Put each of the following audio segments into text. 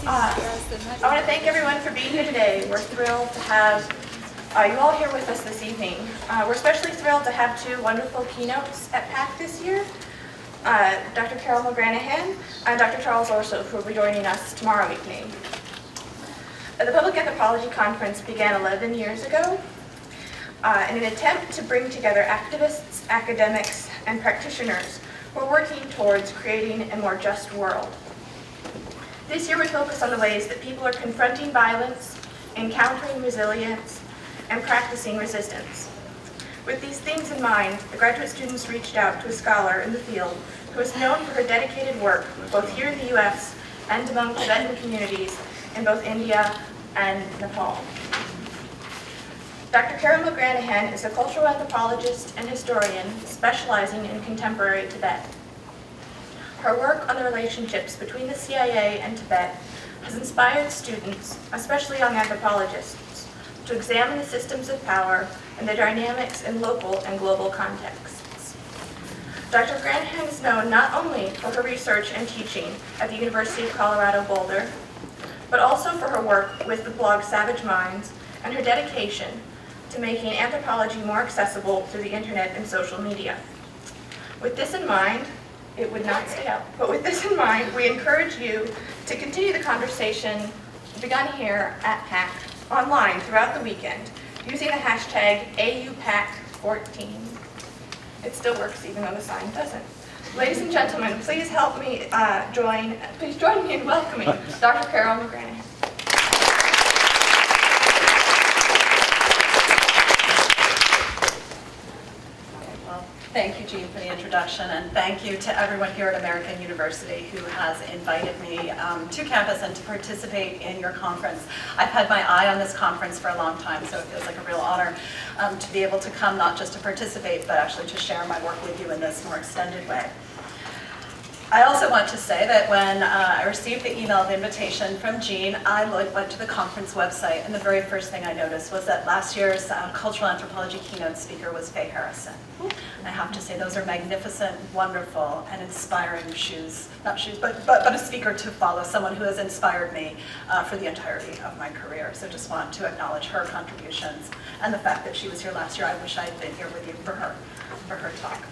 I want to thank everyone for being here today. We're thrilled to have you all here with us this evening. We're especially thrilled to have two wonderful keynotes at PAC this year. Dr. Carol McGranahan and Dr. Charles Orso, who will be joining us tomorrow evening. The Public Anthropology Conference began 11 years ago in an attempt to bring together activists, academics, and practitioners who are working towards creating a more just world. This year we focus on the ways that people are confronting violence, encountering resilience, and practicing resistance. With these themes in mind, the graduate students reached out to a scholar in the field who is known for her dedicated work both here in the US and among Tibetan communities in both India and Nepal. Dr. Carol McGranahan is a cultural anthropologist and historian specializing in contemporary Tibet. Her work on the relationships between the CIA and Tibet has inspired students, especially young anthropologists, to examine the systems of power and their dynamics in local and global contexts. Dr. McGranahan is known not only for her research and teaching at the University of Colorado Boulder, but also for her work with the blog Savage Minds and her dedication to making anthropology more accessible through the internet and social media. With this in mind, it would not stay up, but with this in mind, we encourage you to continue the conversation begun here at PAC online throughout the weekend using the hashtag AUPAC14. It still works even though the sign doesn't. Ladies and gentlemen, please help me join me in welcoming Dr. Carol McGranahan. Thank you, Jean, for the introduction, and thank you to everyone here at American University who has invited me to campus and to participate in your conference. I've had my eye on this conference for a long time, so it feels like a real honor to be able to come, not just to participate, but actually to share my work with you in this more extended way. I also want to say that when I received the emailed invitation from Jean, I went to the conference website, and the very first thing I noticed was that last year's cultural anthropology keynote speaker was Faye Harrison. I have to say those are magnificent, wonderful, and inspiring but a speaker to follow, someone who has inspired me for the entirety of my career. So just want to acknowledge her contributions and the fact that she was here last year. I wish I had been here with you for her talk.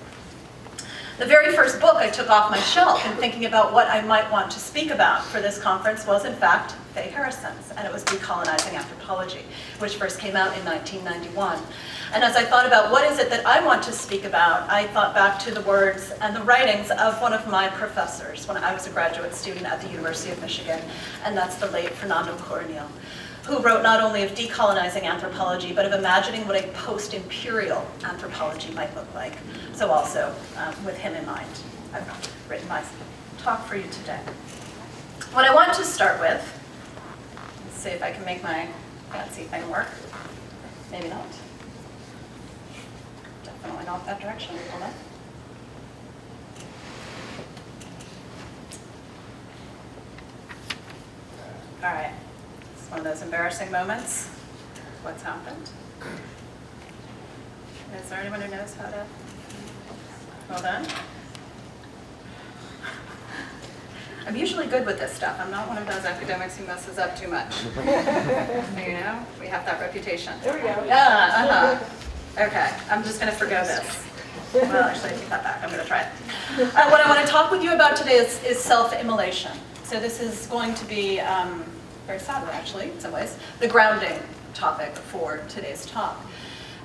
The very first book I took off my shelf in thinking about what I might want to speak about for this conference was, in fact, Faye Harrison's, and it was Decolonizing Anthropology, which first came out in 1991. And as I thought about what is it that I want to speak about, I thought back to the words and the writings of one of my professors when I was a graduate student at the University of Michigan, and that's the late Fernando Coronil, who wrote not only of decolonizing anthropology, but of imagining what a post-imperial anthropology might look like. So also, with him in mind, I've written my talk for you today. What I want to start with, let's see if I can make my fancy thing work. Maybe not. Definitely not that direction. Hold on. All right. One of those embarrassing moments. What's happened? Is there anyone who knows how to? Hold on. I'm usually good with this stuff. I'm not one of those academics who messes up too much. You know, we have that reputation. There we go. Yeah, Okay, I'm just going to forgo this. Well, actually, I take that back. I'm going to try it. What I want to talk with you about today is self-immolation. So this is going to be very sadly, actually, in some ways, the grounding topic for today's talk.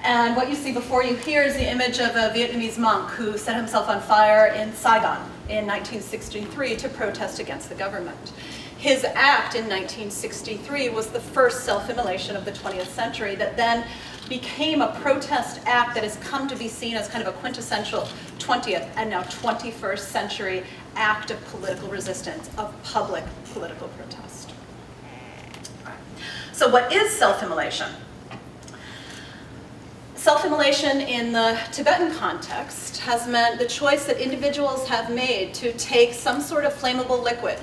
And what you see before you here is the image of a Vietnamese monk who set himself on fire in Saigon in 1963 to protest against the government. His act in 1963 was the first self-immolation of the 20th century that then became a protest act that has come to be seen as kind of a quintessential 20th and now 21st century act of political resistance, of public political protest. So what is self-immolation? Self-immolation in the Tibetan context has meant the choice that individuals have made to take some sort of flammable liquid,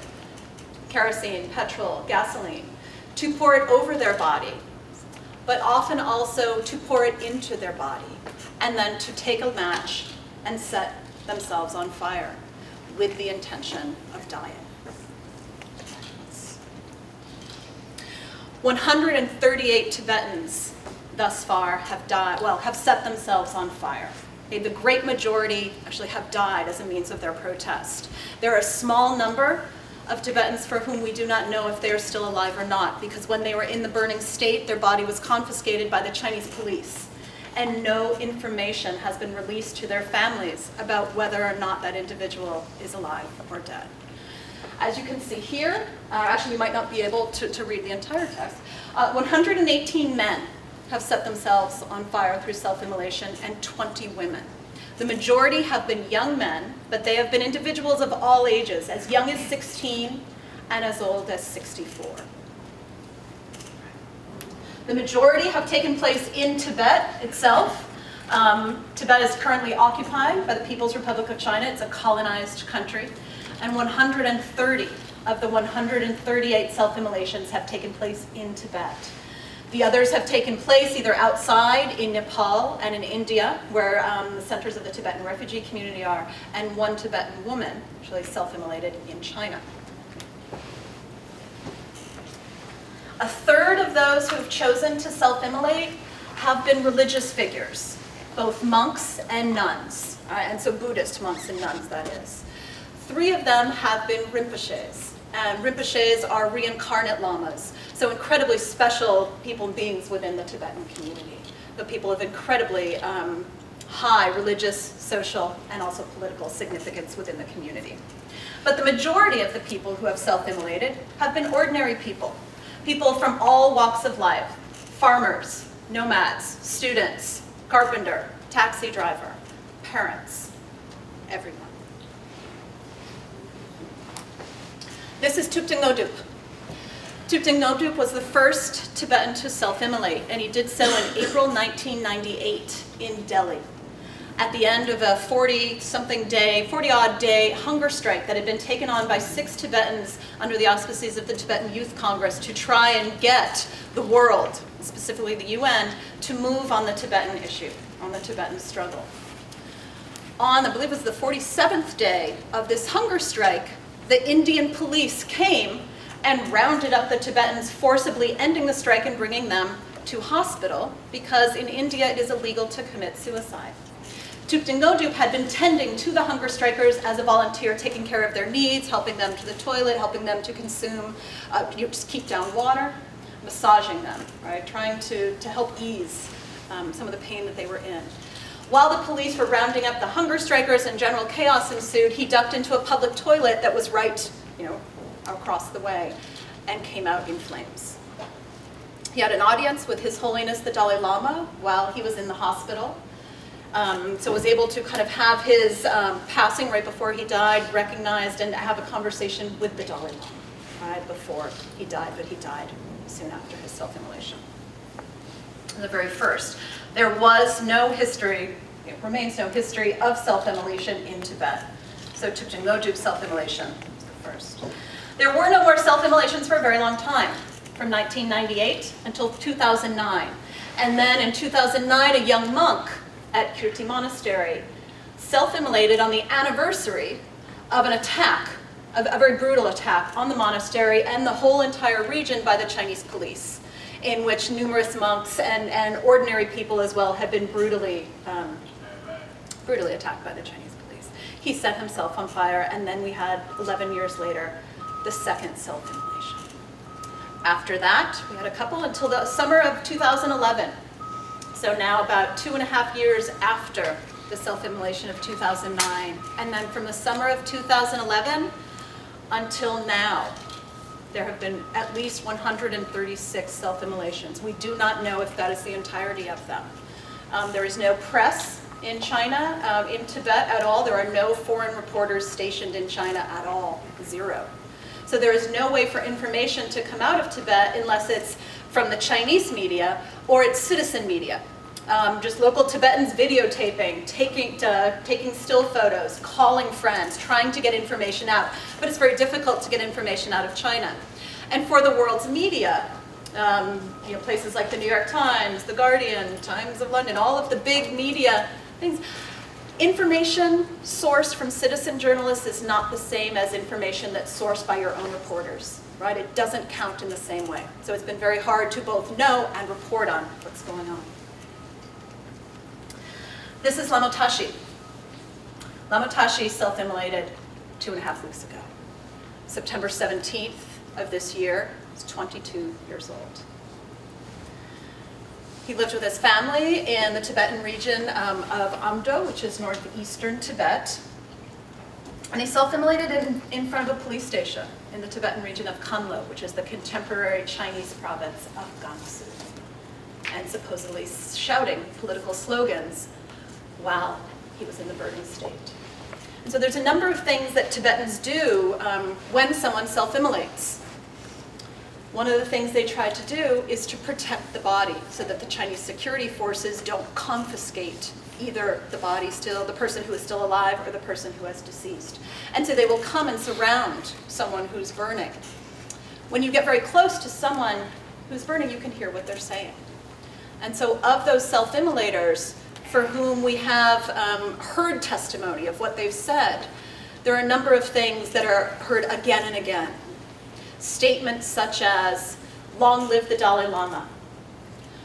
kerosene, petrol, gasoline, to pour it over their body, but often also to pour it into their body, and then to take a match and set themselves on fire with the intention of dying. 138 Tibetans thus far have died, well, have set themselves on fire. Okay, the great majority actually have died as a means of their protest. There are a small number of Tibetans for whom we do not know if they are still alive or not, because when they were in the burning state, their body was confiscated by the Chinese police, and no information has been released to their families about whether or not that individual is alive or dead. As you can see here, actually you might not be able to read the entire text, 118 men have set themselves on fire through self-immolation, and 20 women. The majority have been young men, but they have been individuals of all ages, as young as 16 and as old as 64. The majority have taken place in Tibet itself. Tibet is currently occupied by the People's Republic of China. It's a colonized country. And 130 of the 138 self-immolations have taken place in Tibet. The others have taken place either outside in Nepal and in India, where the centers of the Tibetan refugee community are, and one Tibetan woman actually self-immolated in China. A third of those who have chosen to self-immolate have been religious figures, both monks and nuns, and so Buddhist monks and nuns, that is. 3 of them have been Rinpoches, and Rinpoches are reincarnate lamas, so incredibly special people and beings within the Tibetan community, but people of incredibly high religious, social, and also political significance within the community. But the majority of the people who have self-immolated have been ordinary people, people from all walks of life: farmers, nomads, students, carpenter, taxi driver, parents, everyone. This is Thupten Ngodrup. Thupten Ngodrup was the first Tibetan to self-immolate, and he did so in April 1998 in Delhi, at the end of a 40-odd day hunger strike that had been taken on by 6 Tibetans under the auspices of the Tibetan Youth Congress to try and get the world, specifically the UN, to move on the Tibetan issue, on the Tibetan struggle. On, I believe it was the 47th day of this hunger strike, the Indian police came and rounded up the Tibetans, forcibly ending the strike and bringing them to hospital, because in India it is illegal to commit suicide. Thupten Ngodrup had been tending to the hunger strikers as a volunteer, taking care of their needs, helping them to the toilet, helping them to consume, just keep down water, massaging them, right? Trying to help ease some of the pain that they were in. While the police were rounding up the hunger strikers and general chaos ensued, he ducked into a public toilet that was right, across the way, and came out in flames. He had an audience with His Holiness the Dalai Lama while he was in the hospital, so was able to kind of have his passing right before he died recognized and have a conversation with the Dalai Lama before he died, but he died soon after his self-immolation. The very first. There was no history, it remains no history of self-immolation in Tibet. So Thupten Ngodrup's self-immolation was the first. There were no more self-immolations for a very long time, from 1998 until 2009. And then in 2009, a young monk at Kirti Monastery self-immolated on the anniversary of an attack, a very brutal attack on the monastery and the whole entire region by the Chinese police, in which numerous monks and ordinary people as well had been brutally attacked by the Chinese police. He set himself on fire, and then we had, 11 years later, the second self-immolation. After that, we had a couple until the summer of 2011. So now about 2.5 years after the self-immolation of 2009. And then from the summer of 2011 until now, there have been at least 136 self-immolations. We do not know if that is the entirety of them. There is no press in China, in Tibet at all. There are no foreign reporters stationed in China at all, 0. So there is no way for information to come out of Tibet unless it's from the Chinese media or it's citizen media. Just local Tibetans videotaping, taking still photos, calling friends, trying to get information out. But it's very difficult to get information out of China. And for the world's media, places like the New York Times, the Guardian, Times of London, all of the big media things, Information sourced from citizen journalists is not the same as information that's sourced by your own reporters, right? It doesn't count in the same way. So it's been very hard to both know and report on what's going on. This is Lamotashi. Lamotashi self-immolated 2.5 weeks ago. September 17th of this year, he's 22 years old. He lived with his family in the Tibetan region of Amdo, which is northeastern Tibet. And he self-immolated in front of a police station in the Tibetan region of Kanlo, which is the contemporary Chinese province of Gansu, and supposedly shouting political slogans while he was in the burning state. And so there's a number of things that Tibetans do when someone self-immolates. One of the things they try to do is to protect the body so that the Chinese security forces don't confiscate either the body still, the person who is still alive, or the person who has deceased. And so they will come and surround someone who's burning. When you get very close to someone who's burning, you can hear what they're saying. And so of those self-immolators for whom we have heard testimony of what they've said, there are a number of things that are heard again and again. Statements such as, "Long live the Dalai Lama,"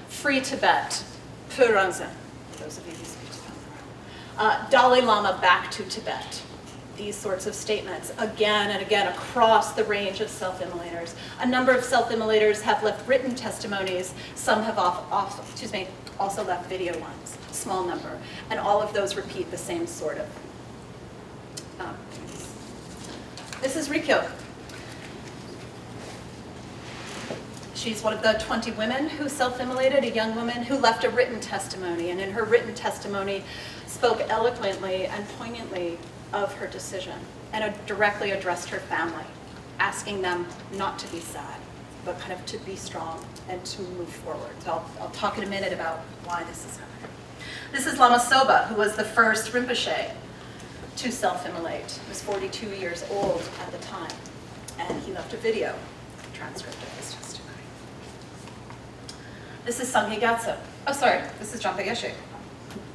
"Free Tibet," "Puranzen," for those of you who speak Tibetan, "Dalai Lama back to Tibet." These sorts of statements again and again across the range of self-immolators. A number of self-immolators have left written testimonies. Some have also left video ones, a small number. And all of those repeat the same sort of things. This is Rikyo. She's one of the 20 women who self-immolated, a young woman who left a written testimony, and in her written testimony spoke eloquently and poignantly of her decision, and directly addressed her family, asking them not to be sad, but kind of to be strong and to move forward. So I'll talk in a minute about why this is happening. This is Lama Soba, who was the first Rinpoche to self-immolate. He was 42 years old at the time, and he left a video transcript of his testimony. This is Sangye Gyatso. Oh, sorry, this is Jampa Yeshe.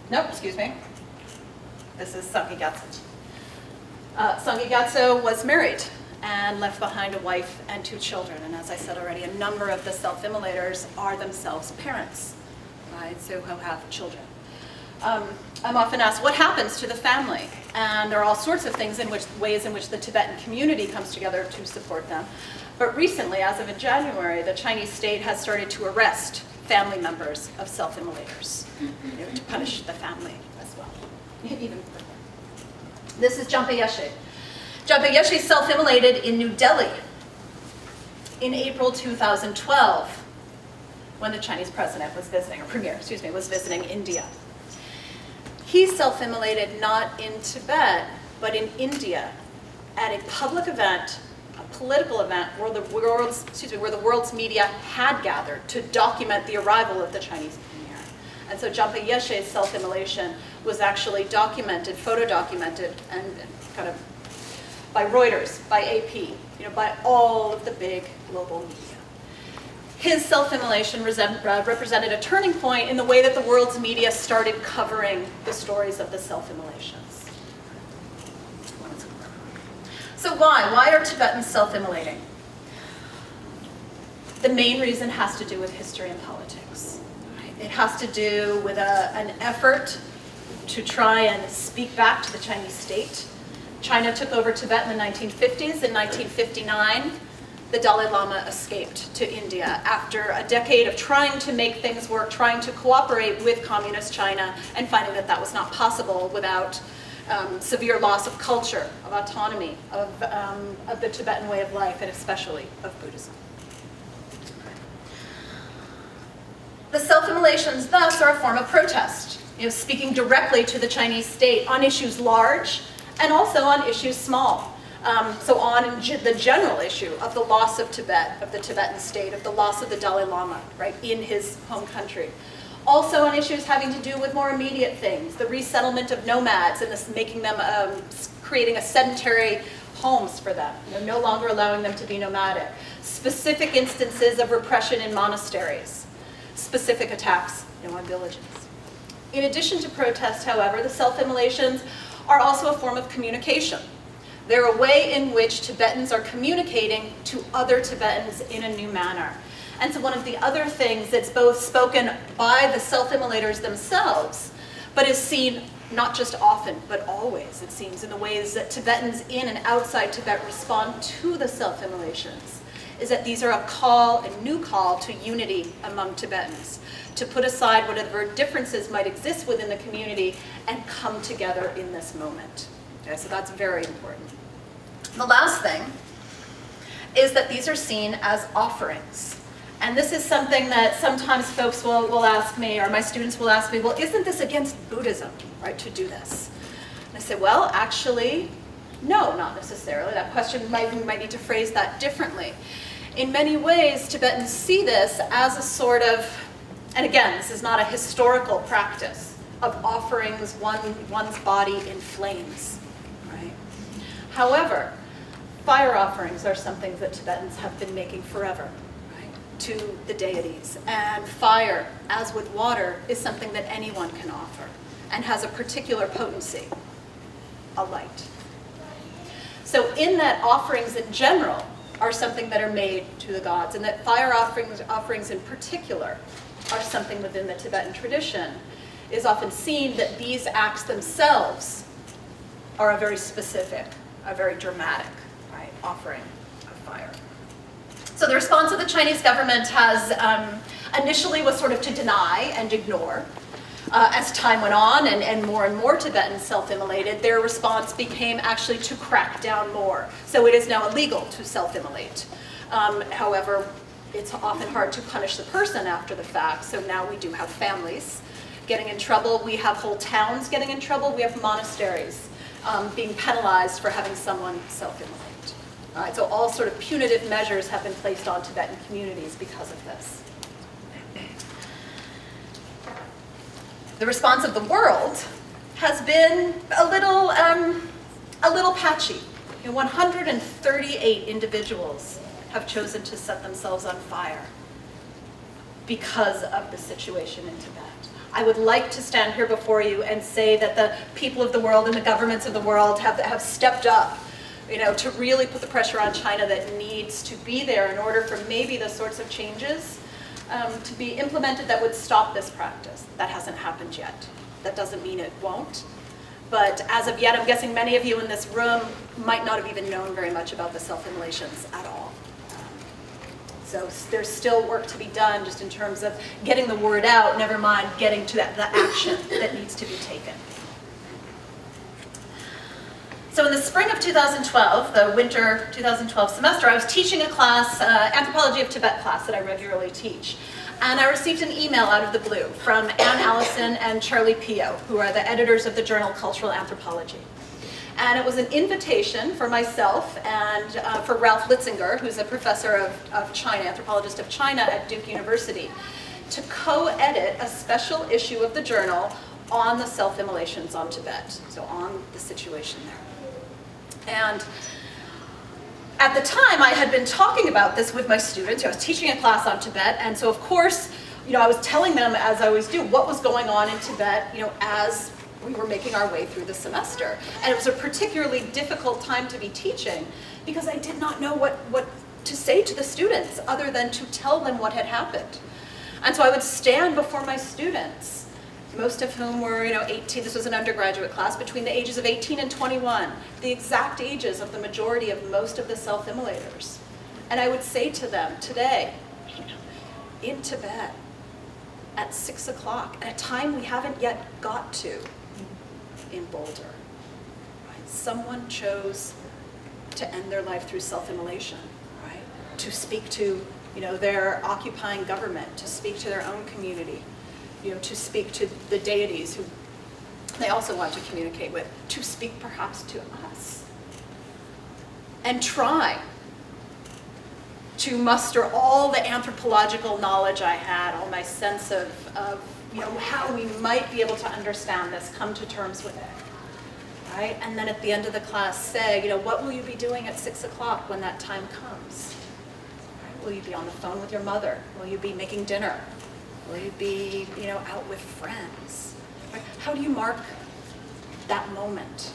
Nope, excuse me. This is Sangye Gyatso. Sangye Gyatso was married and left behind a wife and 2 children. And as I said already, a number of the self-immolators are themselves parents, right? So who have children. I'm often asked, what happens to the family? And there are all sorts of things ways in which the Tibetan community comes together to support them. But recently, as of January, the Chinese state has started to arrest family members of self-immolators, to punish the family as well. Even further. This is Jampa Yeshe. Jampa Yeshe self-immolated in New Delhi in April 2012 when the Chinese president was visiting, or premier, excuse me, was visiting India. He self-immolated not in Tibet, but in India at a public event, a political event where the world's media had gathered to document the arrival of the Chinese premier. And so Jampa Yeshe's self-immolation was actually documented, photo-documented, and kind of by Reuters, by AP, by all of the big global media. His self-immolation represented a turning point in the way that the world's media started covering the stories of the self-immolations. So why? Why are Tibetans self-immolating? The main reason has to do with history and politics. It has to do with an effort to try and speak back to the Chinese state. China took over Tibet in the 1950s. In 1959, the Dalai Lama escaped to India after a decade of trying to make things work, trying to cooperate with communist China, and finding that that was not possible without severe loss of culture, of autonomy, of the Tibetan way of life, and especially of Buddhism. The self-immolations, thus, are a form of protest, speaking directly to the Chinese state on issues large and also on issues small. So on the general issue of the loss of Tibet, of the Tibetan state, of the loss of the Dalai Lama, right, in his home country. Also on issues having to do with more immediate things, the resettlement of nomads and this making them, creating a sedentary homes for them, no longer allowing them to be nomadic. Specific instances of repression in monasteries. Specific attacks on villages. In addition to protest, however, the self-immolations are also a form of communication. They're a way in which Tibetans are communicating to other Tibetans in a new manner. And so one of the other things that's both spoken by the self-immolators themselves, but is seen not just often, but always, it seems, in the ways that Tibetans in and outside Tibet respond to the self-immolations, is that these are a new call to unity among Tibetans, to put aside whatever differences might exist within the community and come together in this moment. Okay, so that's very important. The last thing is that these are seen as offerings. And this is something that sometimes folks will ask me, or my students will ask me, well, isn't this against Buddhism, right, to do this? And I say, well, actually, no, not necessarily. That question, we might need to phrase that differently. In many ways, Tibetans see this as a sort of, and again, this is not a historical practice, of offerings one's body in flames, right? However, fire offerings are something that Tibetans have been making forever, to the deities. And fire, as with water, is something that anyone can offer and has a particular potency, a light. So in that offerings in general are something that are made to the gods, and that fire offerings in particular are something within the Tibetan tradition. It is often seen that these acts themselves are a very specific, a very dramatic, right, offering of fire. So the response of the Chinese government has initially was sort of to deny and ignore. As time went on and more Tibetans self-immolated, their response became actually to crack down more. So it is now illegal to self-immolate. However, it's often hard to punish the person after the fact, so now we do have families getting in trouble. We have whole towns getting in trouble. We have monasteries being penalized for having someone self-immolate. All right, so all sort of punitive measures have been placed on Tibetan communities because of this. The response of the world has been a little patchy. 138 individuals have chosen to set themselves on fire because of the situation in Tibet. I would like to stand here before you and say that the people of the world and the governments of the world have stepped up, to really put the pressure on China that needs to be there in order for maybe the sorts of changes to be implemented that would stop this practice. That hasn't happened yet. That doesn't mean it won't. But as of yet, I'm guessing many of you in this room might not have even known very much about the self-immolations at all. So there's still work to be done just in terms of getting the word out, never mind getting to the action that needs to be taken. So in the spring of 2012, the winter 2012 semester, I was teaching a class, Anthropology of Tibet class that I regularly teach. And I received an email out of the blue from Ann Allison and Charlie Pio, who are the editors of the journal Cultural Anthropology. And it was an invitation for myself and for Ralph Litzinger, who's a professor of China, anthropologist of China at Duke University, to co-edit a special issue of the journal on the self-immolations on Tibet, so on the situation there. And at the time, I had been talking about this with my students. I was teaching a class on Tibet, and so of course, I was telling them, as I always do, what was going on in Tibet, as we were making our way through the semester. And it was a particularly difficult time to be teaching because I did not know what to say to the students other than to tell them what had happened. And so I would stand before my students, most of whom were 18, this was an undergraduate class, between the ages of 18 and 21, the exact ages of the majority of most of the self-immolators. And I would say to them, today, in Tibet, at 6 o'clock, at a time we haven't yet got to in Boulder, right? Someone chose to end their life through self-immolation, right? To speak to their occupying government, to speak to their own community, to speak to the deities who they also want to communicate with, to speak perhaps to us. And try to muster all the anthropological knowledge I had, all my sense of how we might be able to understand this, come to terms with it, right? And then at the end of the class say, what will you be doing at 6 o'clock when that time comes? Right? Will you be on the phone with your mother? Will you be making dinner? Will you be, out with friends? how do you mark that moment,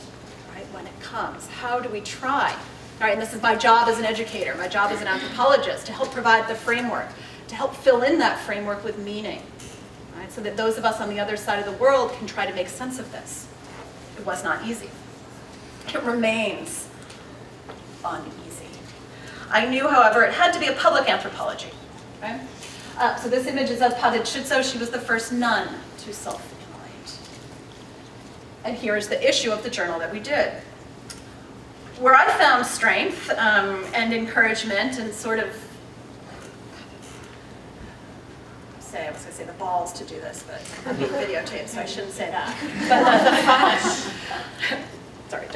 right, when it comes? How do we try? All right, and this is my job as an educator, my job as an anthropologist, to help provide the framework, to help fill in that framework with meaning, right, so that those of us on the other side of the world can try to make sense of this. It was not easy. It remains uneasy. I knew, however, it had to be a public anthropology. Okay? So this image is of Padre Chitso. She was the first nun to self-immolate. And here's the issue of the journal that we did. Where I found strength and encouragement and sort of, I was going to say the balls to do this, but I'm being videotaped, so I shouldn't say that. But sorry,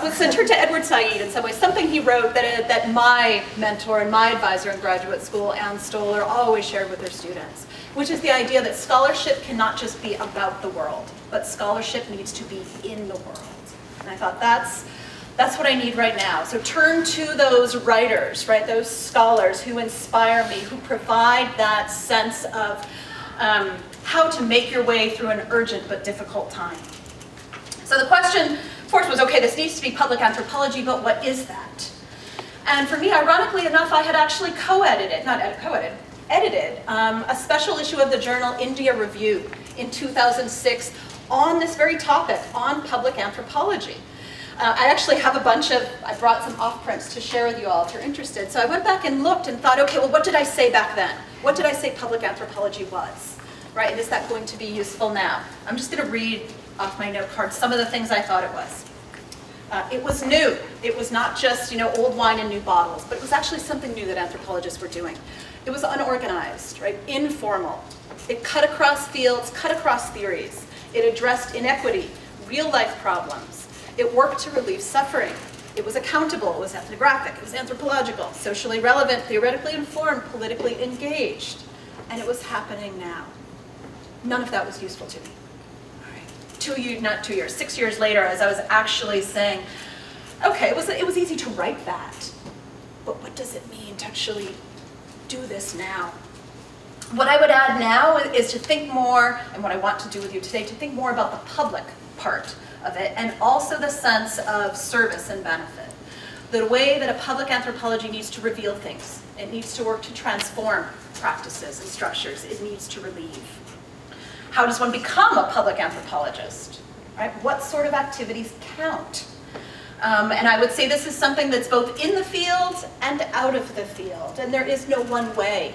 was centered to Edward Said in some ways, something he wrote that my mentor and my advisor in graduate school, Ann Stoller, always shared with her students, which is the idea that scholarship cannot just be about the world, but scholarship needs to be in the world. And I thought that's what I need right now. So turn to those writers, right, those scholars who inspire me, who provide that sense of how to make your way through an urgent but difficult time. So the question, of course, was, okay, this needs to be public anthropology, but what is that? And for me, ironically enough, I had actually edited a special issue of the journal India Review in 2006 on this very topic, on public anthropology. I actually have I brought some off-prints to share with you all if you're interested. So I went back and looked and thought, okay, well, what did I say back then? What did I say public anthropology was? Right, and is that going to be useful now? I'm just going to read off my note card some of the things I thought it was. It was new. It was not just, old wine in new bottles, but it was actually something new that anthropologists were doing. It was unorganized, right, informal. It cut across fields, cut across theories. It addressed inequity, real-life problems. It worked to relieve suffering. It was accountable, it was ethnographic, it was anthropological, socially relevant, theoretically informed, politically engaged. And it was happening now. None of that was useful to me. All right. 6 years later, as I was actually saying, okay, it was easy to write that, but what does it mean to actually do this now? What I would add now is to think more, and what I want to do with you today, to think more about the public part of it, and also the sense of service and benefit. The way that a public anthropology needs to reveal things. It needs to work to transform practices and structures. It needs to relieve. How does one become a public anthropologist? Right? What sort of activities count? And I would say this is something that's both in the field and out of the field, and there is no one way,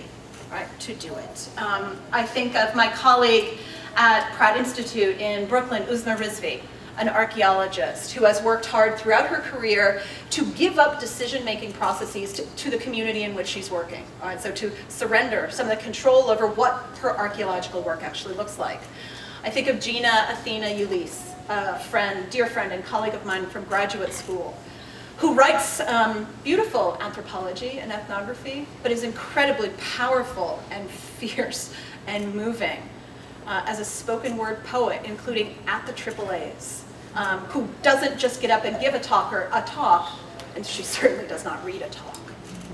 right, to do it. I think of my colleague at Pratt Institute in Brooklyn, Uzma Rizvi, an archaeologist who has worked hard throughout her career to give up decision-making processes to the community in which she's working. All right, so to surrender some of the control over what her archaeological work actually looks like. I think of Gina Athena Ulysse, a dear friend and colleague of mine from graduate school, who writes beautiful anthropology and ethnography, but is incredibly powerful and fierce and moving as a spoken word poet, including at the AAAs. Who doesn't just get up and give a talk, and she certainly does not read a talk,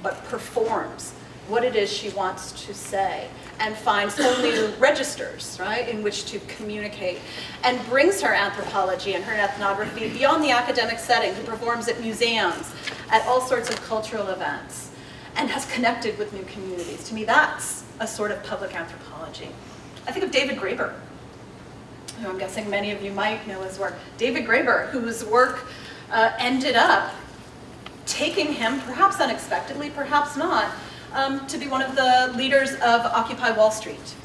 but performs what it is she wants to say and finds whole new registers, right, in which to communicate, and brings her anthropology and her ethnography beyond the academic setting, who performs at museums, at all sorts of cultural events, and has connected with new communities. To me, that's a sort of public anthropology. I think of David Graeber, who I'm guessing many of you might know his work. David Graeber, whose work ended up taking him, perhaps unexpectedly, perhaps not, to be one of the leaders of Occupy Wall Street,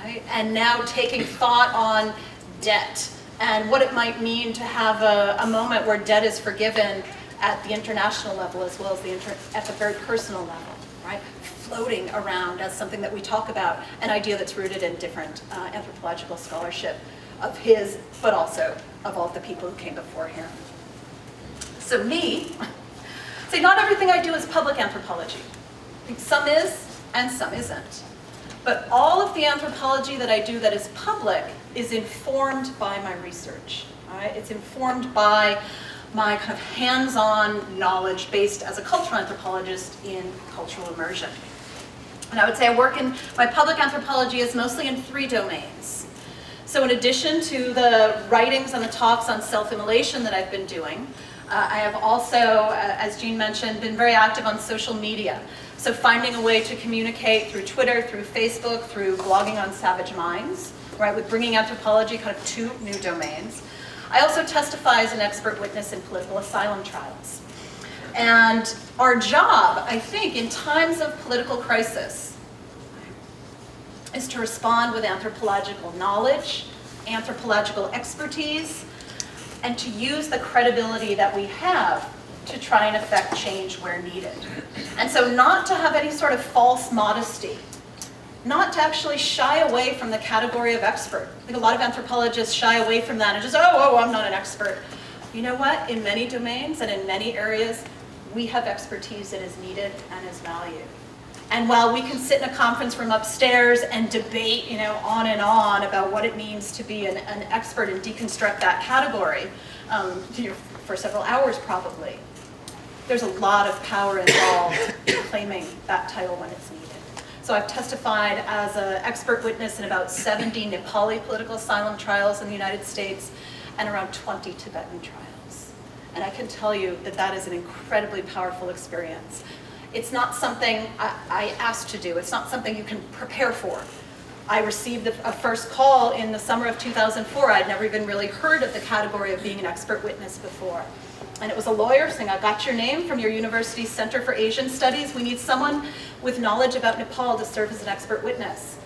right? And now taking thought on debt and what it might mean to have a moment where debt is forgiven at the international level as well as at the very personal level, right? Floating around as something that we talk about, an idea that's rooted in different anthropological scholarship of his, but also of all the people who came before him. So me, say not everything I do is public anthropology. Some is and some isn't. But all of the anthropology that I do that is public is informed by my research. All right? It's informed by my kind of hands-on knowledge based as a cultural anthropologist in cultural immersion. And I would say my public anthropology is mostly in 3 domains. So So in addition to the writings and the talks on self-immolation that I've been doing, I have also, as Jean mentioned, been very active on social media. So finding a way to communicate through Twitter, through Facebook, through blogging on Savage Minds, right, with bringing anthropology kind of to new domains. I also testify as an expert witness in political asylum trials. And our job, I think, in times of political crisis, is to respond with anthropological knowledge, anthropological expertise, and to use the credibility that we have to try and affect change where needed. And so not to have any sort of false modesty, not to actually shy away from the category of expert. I think a lot of anthropologists shy away from that and just, oh, I'm not an expert. You know what? In many domains and in many areas, we have expertise that is needed and is valued. And while we can sit in a conference room upstairs and debate, on and on about what it means to be an expert and deconstruct that category for several hours probably, there's a lot of power involved in claiming that title when it's needed. So I've testified as an expert witness in about 70 Nepali political asylum trials in the United States and around 20 Tibetan trials. And I can tell you that that is an incredibly powerful experience. It's not something I asked to do. It's not something you can prepare for. I received a first call in the summer of 2004. I'd never even really heard of the category of being an expert witness before. And it was a lawyer saying, I got your name from your university's Center for Asian Studies. We need someone with knowledge about Nepal to serve as an expert witness.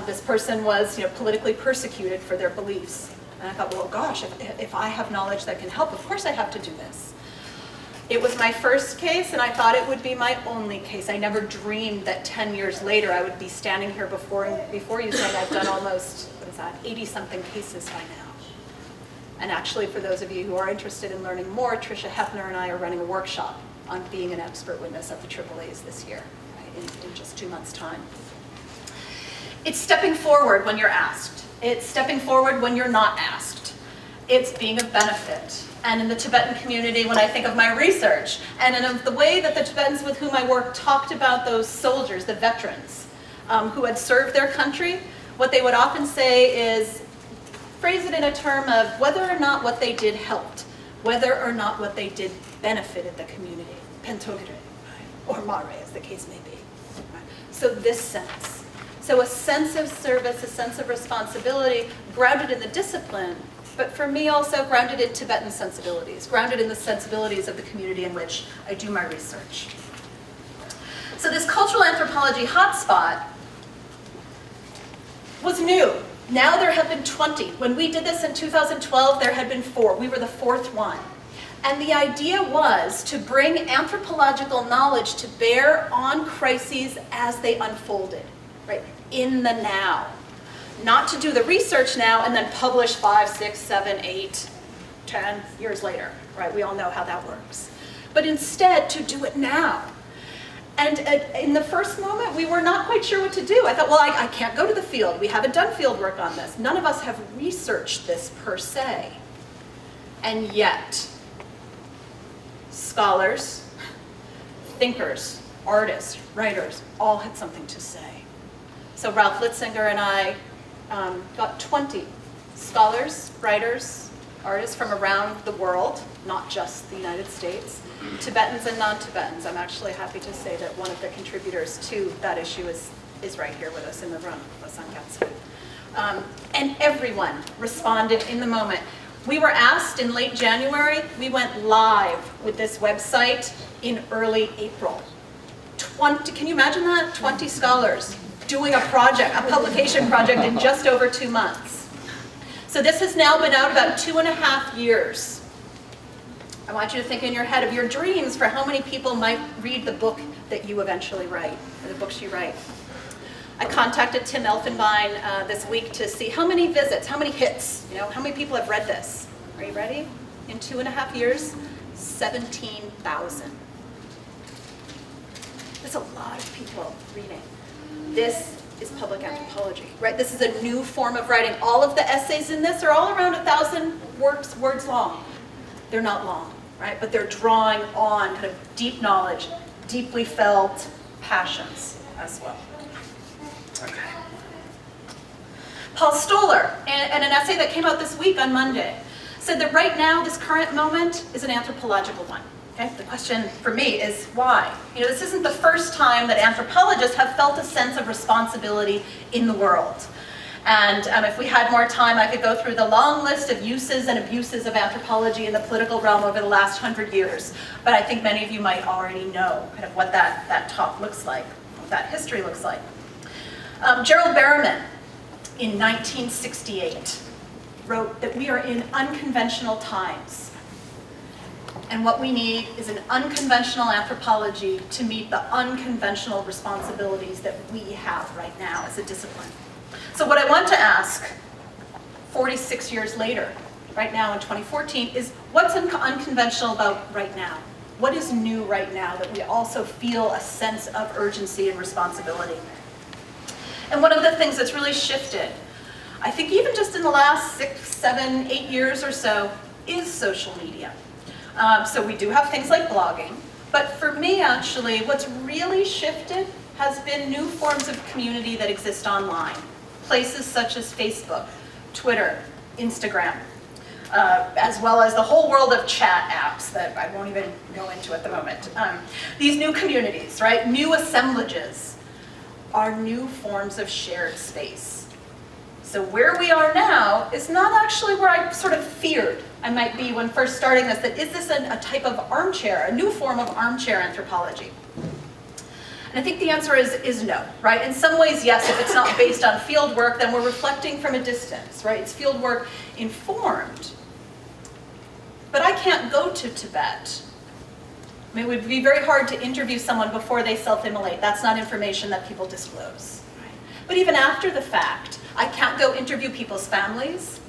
This person was politically persecuted for their beliefs. And I thought, well, gosh, if I have knowledge that can help, of course I have to do this. It was my first case, and I thought it would be my only case. I never dreamed that 10 years later I would be standing here before you saying I've done almost, 80-something cases by now. And actually, for those of you who are interested in learning more, Tricia Hepner and I are running a workshop on being an expert witness at the AAAs this year, right, in just 2 months' time. It's stepping forward when you're asked. It's stepping forward when you're not asked. It's being of benefit. And in the Tibetan community, when I think of my research, and in the way that the Tibetans with whom I work talked about those soldiers, the veterans, who had served their country, what they would often say is, phrase it in a term of whether or not what they did helped, whether or not what they did benefited the community, pentogire, or mare, as the case may be. So this sense. So a sense of service, a sense of responsibility, grounded in the discipline, but for me also grounded in Tibetan sensibilities, grounded in the sensibilities of the community in which I do my research. So this cultural anthropology hotspot was new. Now there have been 20. When we did this in 2012, there had been 4. We were the 4th one. And the idea was to bring anthropological knowledge to bear on crises as they unfolded, right, in the now. Not to do the research now and then publish 5, 6, 7, 8, 10 years later, right? We all know how that works. But instead to do it now. And in the first moment, we were not quite sure what to do. I thought, well, I can't go to the field. We haven't done field work on this. None of us have researched this per se. And yet, scholars, thinkers, artists, writers, all had something to say. So Ralph Litzinger and I got 20 scholars, writers, artists from around the world, not just the United States, Tibetans and non-Tibetans. I'm actually happy to say that one of the contributors to that issue is right here with us in the room, Vasan Gatsu. And everyone responded in the moment. We were asked in late January, we went live with this website in early April. 20, can you imagine that? 20 scholars doing a project, a publication project in just over 2 months. So this has now been out about 2.5 years. I want you to think in your head of your dreams for how many people might read the book that you eventually write, or the books you write. I contacted Tim Elfenbein this week to see how many visits, how many hits, how many people have read this. Are you ready? In 2.5 years, 17,000. That's a lot of people reading. This is public anthropology, right? This is a new form of writing. All of the essays in this are all around 1,000 words long. They're not long, right? But they're drawing on kind of deep knowledge, deeply felt passions as well. Okay. Paul Stoller, in an essay that came out this week on Monday, said that right now, this current moment is an anthropological one. Okay? The question for me is why? You know, this isn't the first time that anthropologists have felt a sense of responsibility in the world. And if we had more time, I could go through the long list of uses and abuses of anthropology in the political realm over the last 100 years. But I think many of you might already know kind of what that talk looks like, what that history looks like. Gerald Berriman, in 1968, wrote that we are in unconventional times. And what we need is an unconventional anthropology to meet the unconventional responsibilities that we have right now as a discipline. So what I want to ask, 46 years later, right now in 2014, is what's unconventional about right now? What is new right now that we also feel a sense of urgency and responsibility? And one of the things that's really shifted, I think even just in the last 6, 7, 8 years or so, is social media. So we do have things like blogging, but for me actually, what's really shifted has been new forms of community that exist online. Places such as Facebook, Twitter, Instagram, as well as the whole world of chat apps that I won't even go into at the moment. These new communities, right, new assemblages, are new forms of shared space. So where we are now is not actually where I sort of feared I might be when first starting this, that is this a type of armchair, a new form of armchair anthropology? And I think the answer is no, right? In some ways, yes, if it's not based on field work, then we're reflecting from a distance, right? It's field work informed. But I can't go to Tibet. I mean, it would be very hard to interview someone before they self-immolate. That's not information that people disclose. Right? But even after the fact, I can't go interview people's families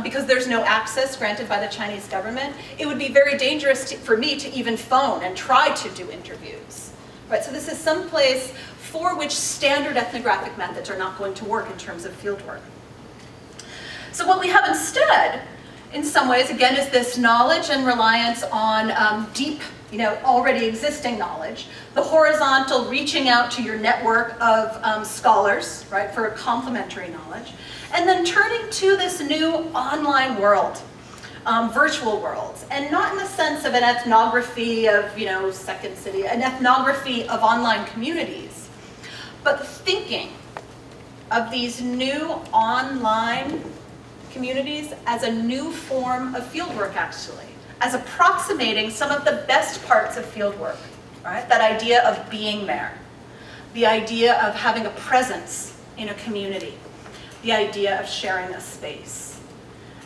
because there's no access granted by the Chinese government. It would be very dangerous for me to even phone and try to do interviews. Right, so this is some place for which standard ethnographic methods are not going to work in terms of field work. So what we have instead, in some ways, again, is this knowledge and reliance on deep, already existing knowledge, the horizontal reaching out to your network of scholars, right, for complementary knowledge, and then turning to this new online world. Virtual worlds, and not in the sense of an ethnography of, Second City, an ethnography of online communities, but thinking of these new online communities as a new form of fieldwork, actually, as approximating some of the best parts of fieldwork, right? That idea of being there, the idea of having a presence in a community, the idea of sharing a space.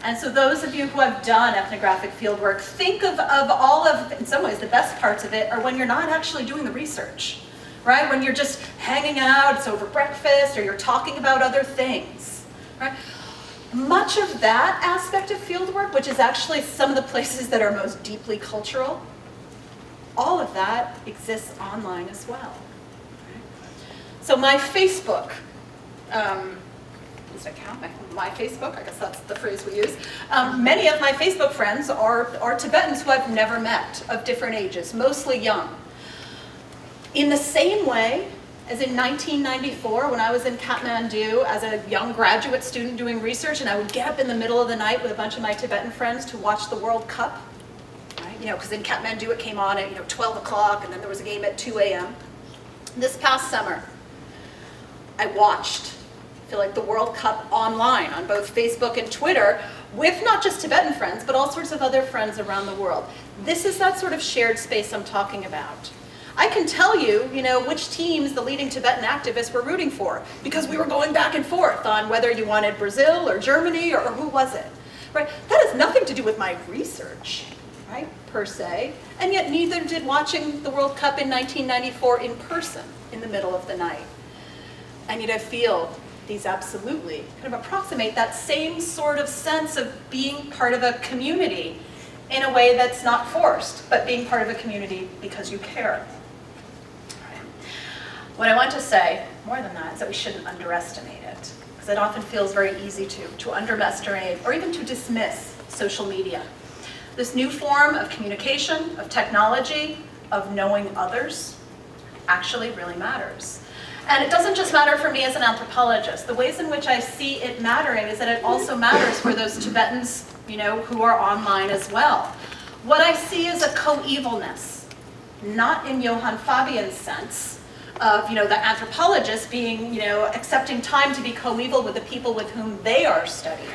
And so those of you who have done ethnographic fieldwork, think of all of, in some ways, the best parts of it are when you're not actually doing the research, right? When you're just hanging out, it's over breakfast, or you're talking about other things, right? Much of that aspect of fieldwork, which is actually some of the places that are most deeply cultural, all of that exists online as well. So my Facebook, does it count? My Facebook, I guess that's the phrase we use. Many of my Facebook friends are Tibetans who I've never met, of different ages, mostly young. In the same way as in 1994, when I was in Kathmandu as a young graduate student doing research, and I would get up in the middle of the night with a bunch of my Tibetan friends to watch the World Cup, right? Because in Kathmandu it came on at 12 o'clock, and then there was a game at 2 a.m. This past summer, I watched the World Cup online on both Facebook and Twitter with not just Tibetan friends, but all sorts of other friends around the world. This is that sort of shared space I'm talking about. I can tell you, which teams the leading Tibetan activists were rooting for, because we were going back and forth on whether you wanted Brazil or Germany or who was it, right? That has nothing to do with my research, right, per se, and yet neither did watching the World Cup in 1994 in person in the middle of the night. And yet I feel these absolutely kind of approximate that same sort of sense of being part of a community in a way that's not forced, but being part of a community because you care. What I want to say, more than that, is that we shouldn't underestimate it, because it often feels very easy to underestimate or even to dismiss social media. This new form of communication, of technology, of knowing others, actually really matters. And it doesn't just matter for me as an anthropologist. The ways in which I see it mattering is that it also matters for those Tibetans, who are online as well. What I see is a coevalness, not in Johann Fabian's sense of, the anthropologist being, accepting time to be coeval with the people with whom they are studying.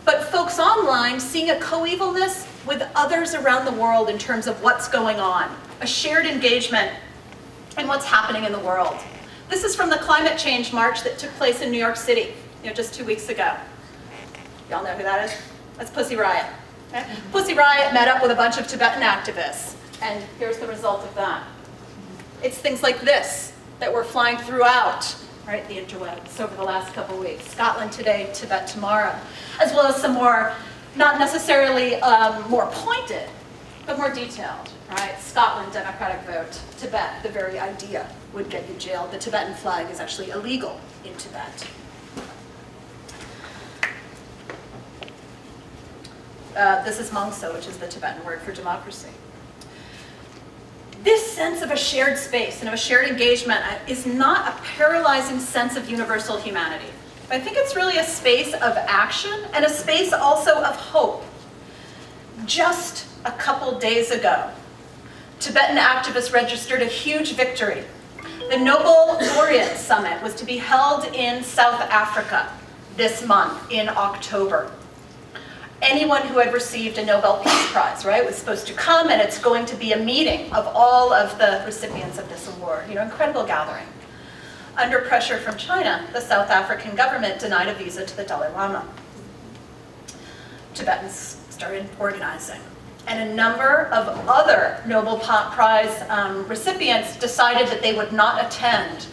But folks online seeing a coevalness with others around the world in terms of what's going on, a shared engagement in what's happening in the world. This is from the climate change march that took place in New York City, just 2 weeks ago. Y'all know who that is? That's Pussy Riot. Okay? Pussy Riot met up with a bunch of Tibetan activists, and here's the result of that. It's things like this that were flying throughout, right, the interwebs over the last couple of weeks. Scotland today, Tibet tomorrow, as well as some more, not necessarily more pointed, but more detailed, right? Scotland, democratic vote. Tibet, the very idea would get you jailed. The Tibetan flag is actually illegal in Tibet. This is Mongso, which is the Tibetan word for democracy. This sense of a shared space and of a shared engagement is not a paralyzing sense of universal humanity. I think it's really a space of action and a space also of hope. Just a couple days ago, Tibetan activists registered a huge victory. The Nobel Laureate Summit was to be held in South Africa this month in October. Anyone who had received a Nobel Peace Prize, right, was supposed to come, and it's going to be a meeting of all of the recipients of this award. Incredible gathering. Under pressure from China, the South African government denied a visa to the Dalai Lama. Tibetans started organizing, and a number of other Nobel Prize recipients decided that they would not attend.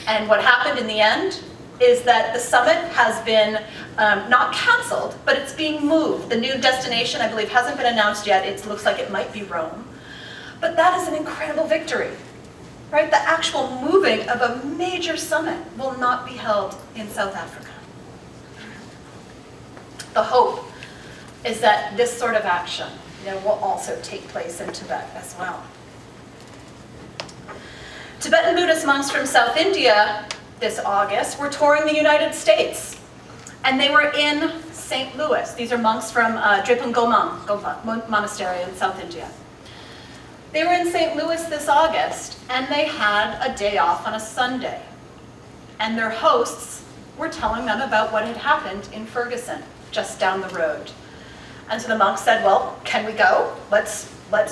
And what happened in the end is that the summit has been not canceled, but it's being moved. The new destination, I believe, hasn't been announced yet. It looks like it might be Rome. But that is an incredible victory, right? The actual moving of a major summit will not be held in South Africa. The hope is that this sort of action, will also take place in Tibet as well. Tibetan Buddhist monks from South India this August were touring the United States, and they were in St. Louis. These are monks from Drepung Gompa Monastery in South India. They were in St. Louis this August, and they had a day off on a Sunday. And their hosts were telling them about what had happened in Ferguson, just down the road. And so the monks said, well, can we go? Let's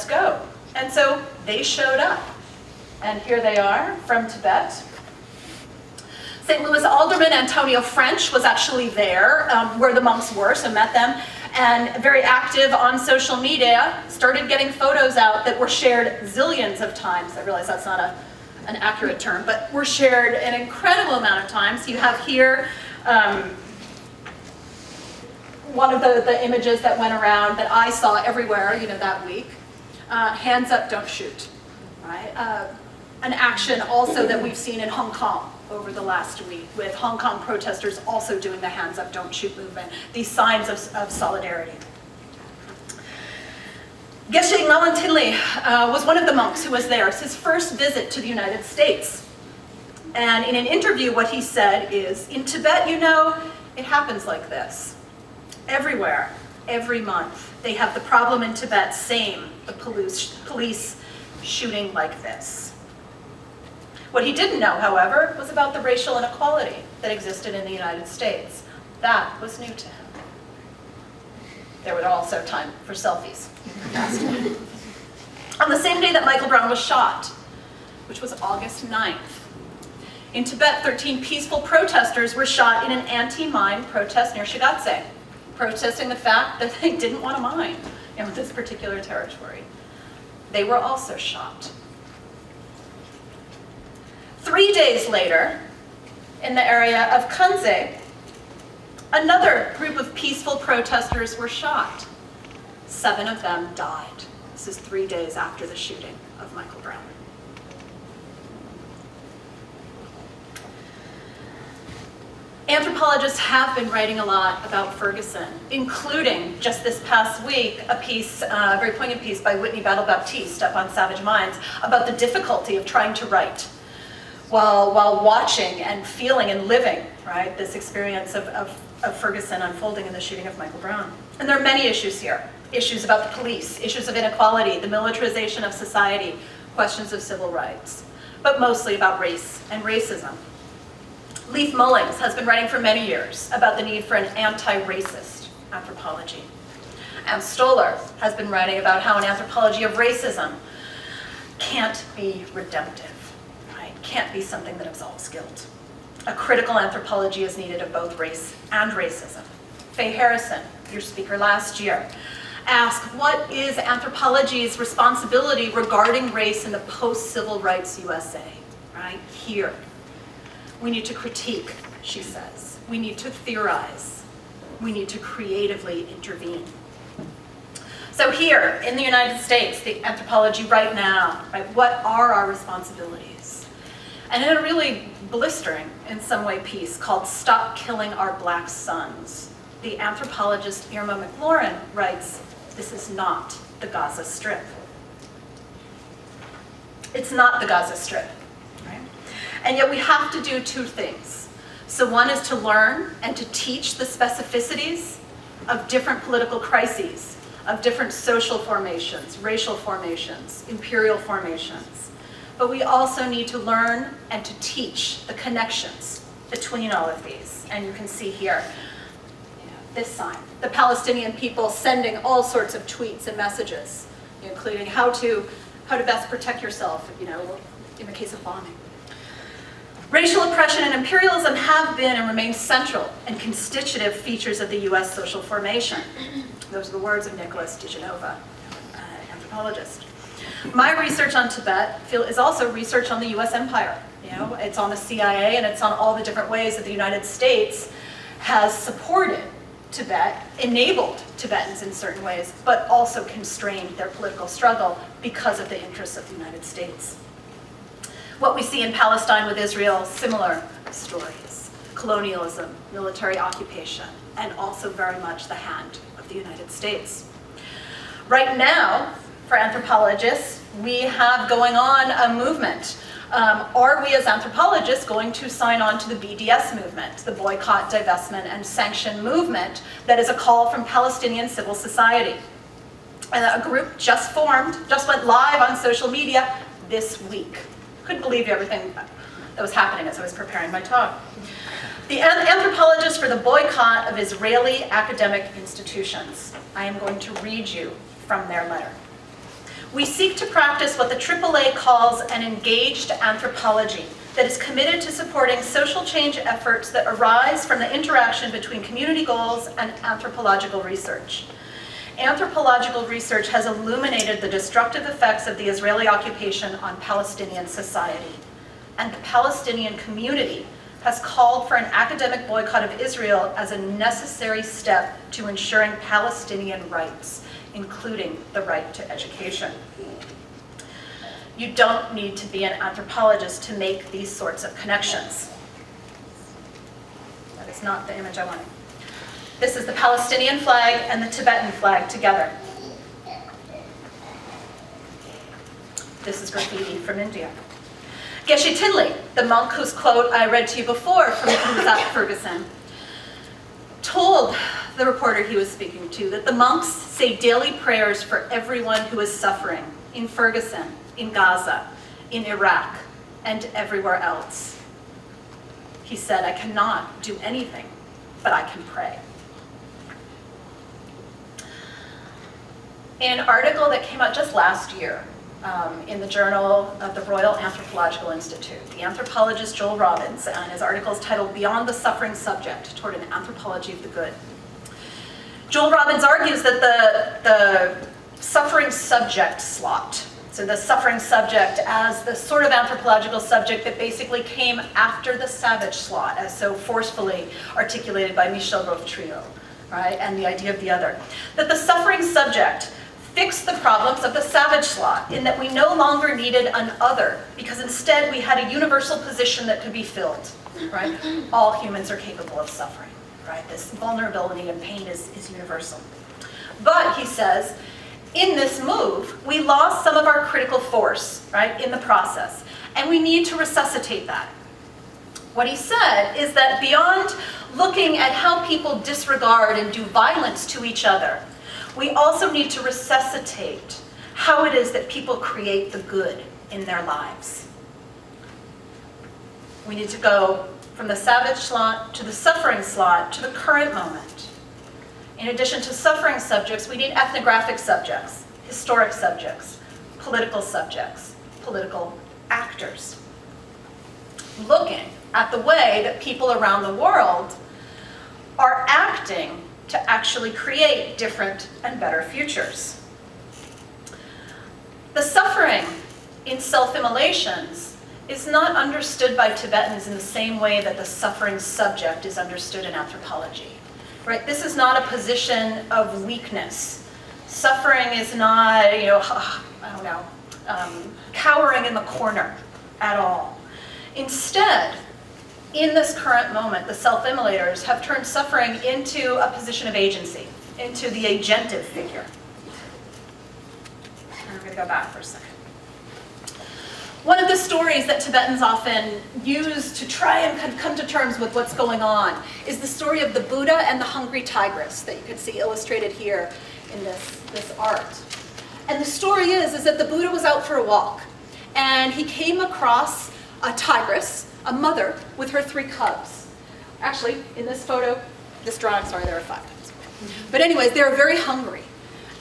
go. And so they showed up. And here they are from Tibet. St. Louis Alderman Antonio French was actually there where the monks were, so met them, and very active on social media, started getting photos out that were shared zillions of times. I realize that's not an accurate term, but were shared an incredible amount of times. You have here one of the images that went around that I saw everywhere, that week. Hands up, don't shoot, right? An action also that we've seen in Hong Kong over the last week, with Hong Kong protesters also doing the hands up, don't shoot movement, these signs of solidarity. Geshe Ngawang Tinley was one of the monks who was there. It's his first visit to the United States. And in an interview, what he said is, in Tibet, it happens like this. Everywhere, every month, they have the problem in Tibet, the police shooting like this. What he didn't know, however, was about the racial inequality that existed in the United States. That was new to him. There was also time for selfies. On the same day that Michael Brown was shot, which was August 9th, in Tibet, 13 peaceful protesters were shot in an anti-mine protest near Shigatse, protesting the fact that they didn't want to mine in this particular territory. They were also shot. 3 days later, in the area of Kanze, another group of peaceful protesters were shot. 7 of them died. This is 3 days after the shooting of Michael Brown. Anthropologists have been writing a lot about Ferguson, including just this past week, a piece, a very poignant piece by Whitney Battle Baptiste up on Savage Minds about the difficulty of trying to write while watching and feeling and living, right, this experience of Ferguson unfolding in the shooting of Michael Brown. And there are many issues here. Issues about the police, issues of inequality, the militarization of society, questions of civil rights, but mostly about race and racism. Leif Mullings has been writing for many years about the need for an anti-racist anthropology. Ann Stoller has been writing about how an anthropology of racism can't be redemptive, right? Can't be something that absolves guilt. A critical anthropology is needed of both race and racism. Faye Harrison, your speaker last year, asked, what is anthropology's responsibility regarding race in the post-civil rights USA, right? Here. We need to critique, she says. We need to theorize. We need to creatively intervene. So here, in the United States, the anthropology right now, right, what are our responsibilities? And in a really blistering, in some way, piece called Stop Killing Our Black Sons, the anthropologist Irma McLaurin writes, this is not the Gaza Strip. It's not the Gaza Strip, right? And yet we have to do two things. So one is to learn and to teach the specificities of different political crises, of different social formations, racial formations, imperial formations. But we also need to learn and to teach the connections between all of these. And you can see here, this sign, the Palestinian people sending all sorts of tweets and messages, including how to best protect yourself, in the case of bombing. Racial oppression and imperialism have been and remain central and constitutive features of the US social formation. Those are the words of Nicholas DeGenova, anthropologist. My research on Tibet is also research on the US empire. It's on the CIA and it's on all the different ways that the United States has supported Tibet, enabled Tibetans in certain ways, but also constrained their political struggle because of the interests of the United States. What we see in Palestine with Israel, similar stories. Colonialism, military occupation, and also very much the hand of the United States. Right now, for anthropologists, we have going on a movement. Are we as anthropologists going to sign on to the BDS movement, the boycott, divestment, and sanction movement that is a call from Palestinian civil society? A group just formed, just went live on social media this week. Couldn't believe everything that was happening as I was preparing my talk. The anthropologists for the boycott of Israeli academic institutions. I am going to read you from their letter. We seek to practice what the AAA calls an engaged anthropology that is committed to supporting social change efforts that arise from the interaction between community goals and anthropological research. Anthropological research has illuminated the destructive effects of the Israeli occupation on Palestinian society, and the Palestinian community has called for an academic boycott of Israel as a necessary step to ensuring Palestinian rights, including the right to education. You don't need to be an anthropologist to make these sorts of connections. That is not the image I wanted. This is the Palestinian flag and the Tibetan flag together. This is graffiti from India. Geshe Tinley, the monk whose quote I read to you before from Ferguson, told the reporter he was speaking to that the monks say daily prayers for everyone who is suffering in Ferguson, in Gaza, in Iraq, and everywhere else. He said, I cannot do anything, but I can pray. In an article that came out just last year in the Journal of the Royal Anthropological Institute, the anthropologist Joel Robbins, and his article is titled Beyond the Suffering Subject, Toward an Anthropology of the Good. Joel Robbins argues that the suffering subject slot, so the suffering subject as the sort of anthropological subject that basically came after the savage slot, as so forcefully articulated by Michel Roth-Trio, right, and the idea of the other, that the suffering subject fixed the problems of the savage slot in that we no longer needed an other, because instead we had a universal position that could be filled, right? All humans are capable of suffering, right? This vulnerability and pain is universal. But, he says, in this move, we lost some of our critical force, right, in the process. And we need to resuscitate that. What he said is that beyond looking at how people disregard and do violence to each other, we also need to resuscitate how it is that people create the good in their lives. We need to go from the savage slot to the suffering slot to the current moment. In addition to suffering subjects, we need ethnographic subjects, historic subjects, political actors. Looking at the way that people around the world are acting to actually create different and better futures. The suffering in self-immolations is not understood by Tibetans in the same way that the suffering subject is understood in anthropology. Right? This is not a position of weakness. Suffering is not, cowering in the corner at all. Instead, in this current moment, the self-immolators have turned suffering into a position of agency, into the agentive figure. I'm going to go back for a second. One of the stories that Tibetans often use to try and come to terms with what's going on is the story of the Buddha and the hungry tigress that you can see illustrated here in this art. And the story is that the Buddha was out for a walk, and he came across a tigress, a mother, with her 3 cubs. Actually, in this photo, this drawing, sorry, there are 5 cubs. But anyways, they're very hungry.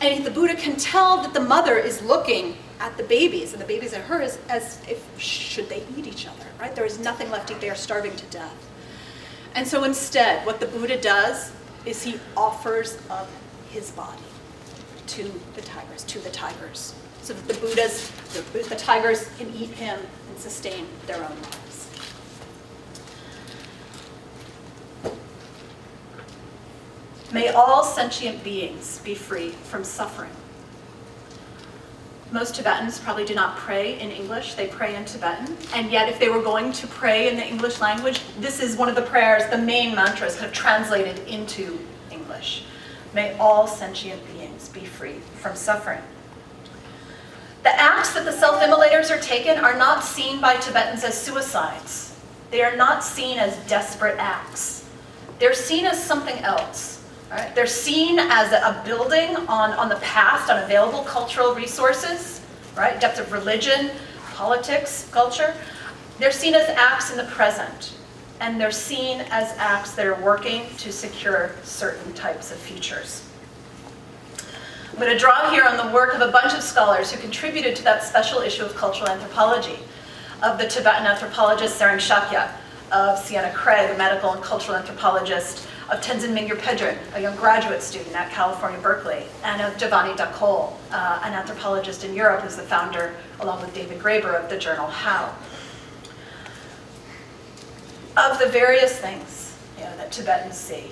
And the Buddha can tell that the mother is looking at the babies, and the babies at her as if should they eat each other, right? There is nothing left to eat. They are starving to death. And so instead, what the Buddha does is he offers up his body to the tigers, so that the tigers can eat him and sustain their own lives. May all sentient beings be free from suffering. Most Tibetans probably do not pray in English, they pray in Tibetan. And yet if they were going to pray in the English language, this is one of the prayers, the main mantras kind of translated into English. May all sentient beings be free from suffering. The acts that the self-immolators are taken are not seen by Tibetans as suicides. They are not seen as desperate acts. They're seen as something else. Right? They're seen as a building on the past, on available cultural resources, right? Depth of religion, politics, culture. They're seen as acts in the present, and they're seen as acts that are working to secure certain types of futures. I'm going to draw here on the work of a bunch of scholars who contributed to that special issue of cultural anthropology, of the Tibetan anthropologist Tsering Shakya, of Sienna Craig, a medical and cultural anthropologist, of Tenzin Mingyur Pedrin, a young graduate student at California, Berkeley, and of Giovanni da Cole, an anthropologist in Europe who's the founder, along with David Graeber, of the journal How. Of the various things that Tibetans see,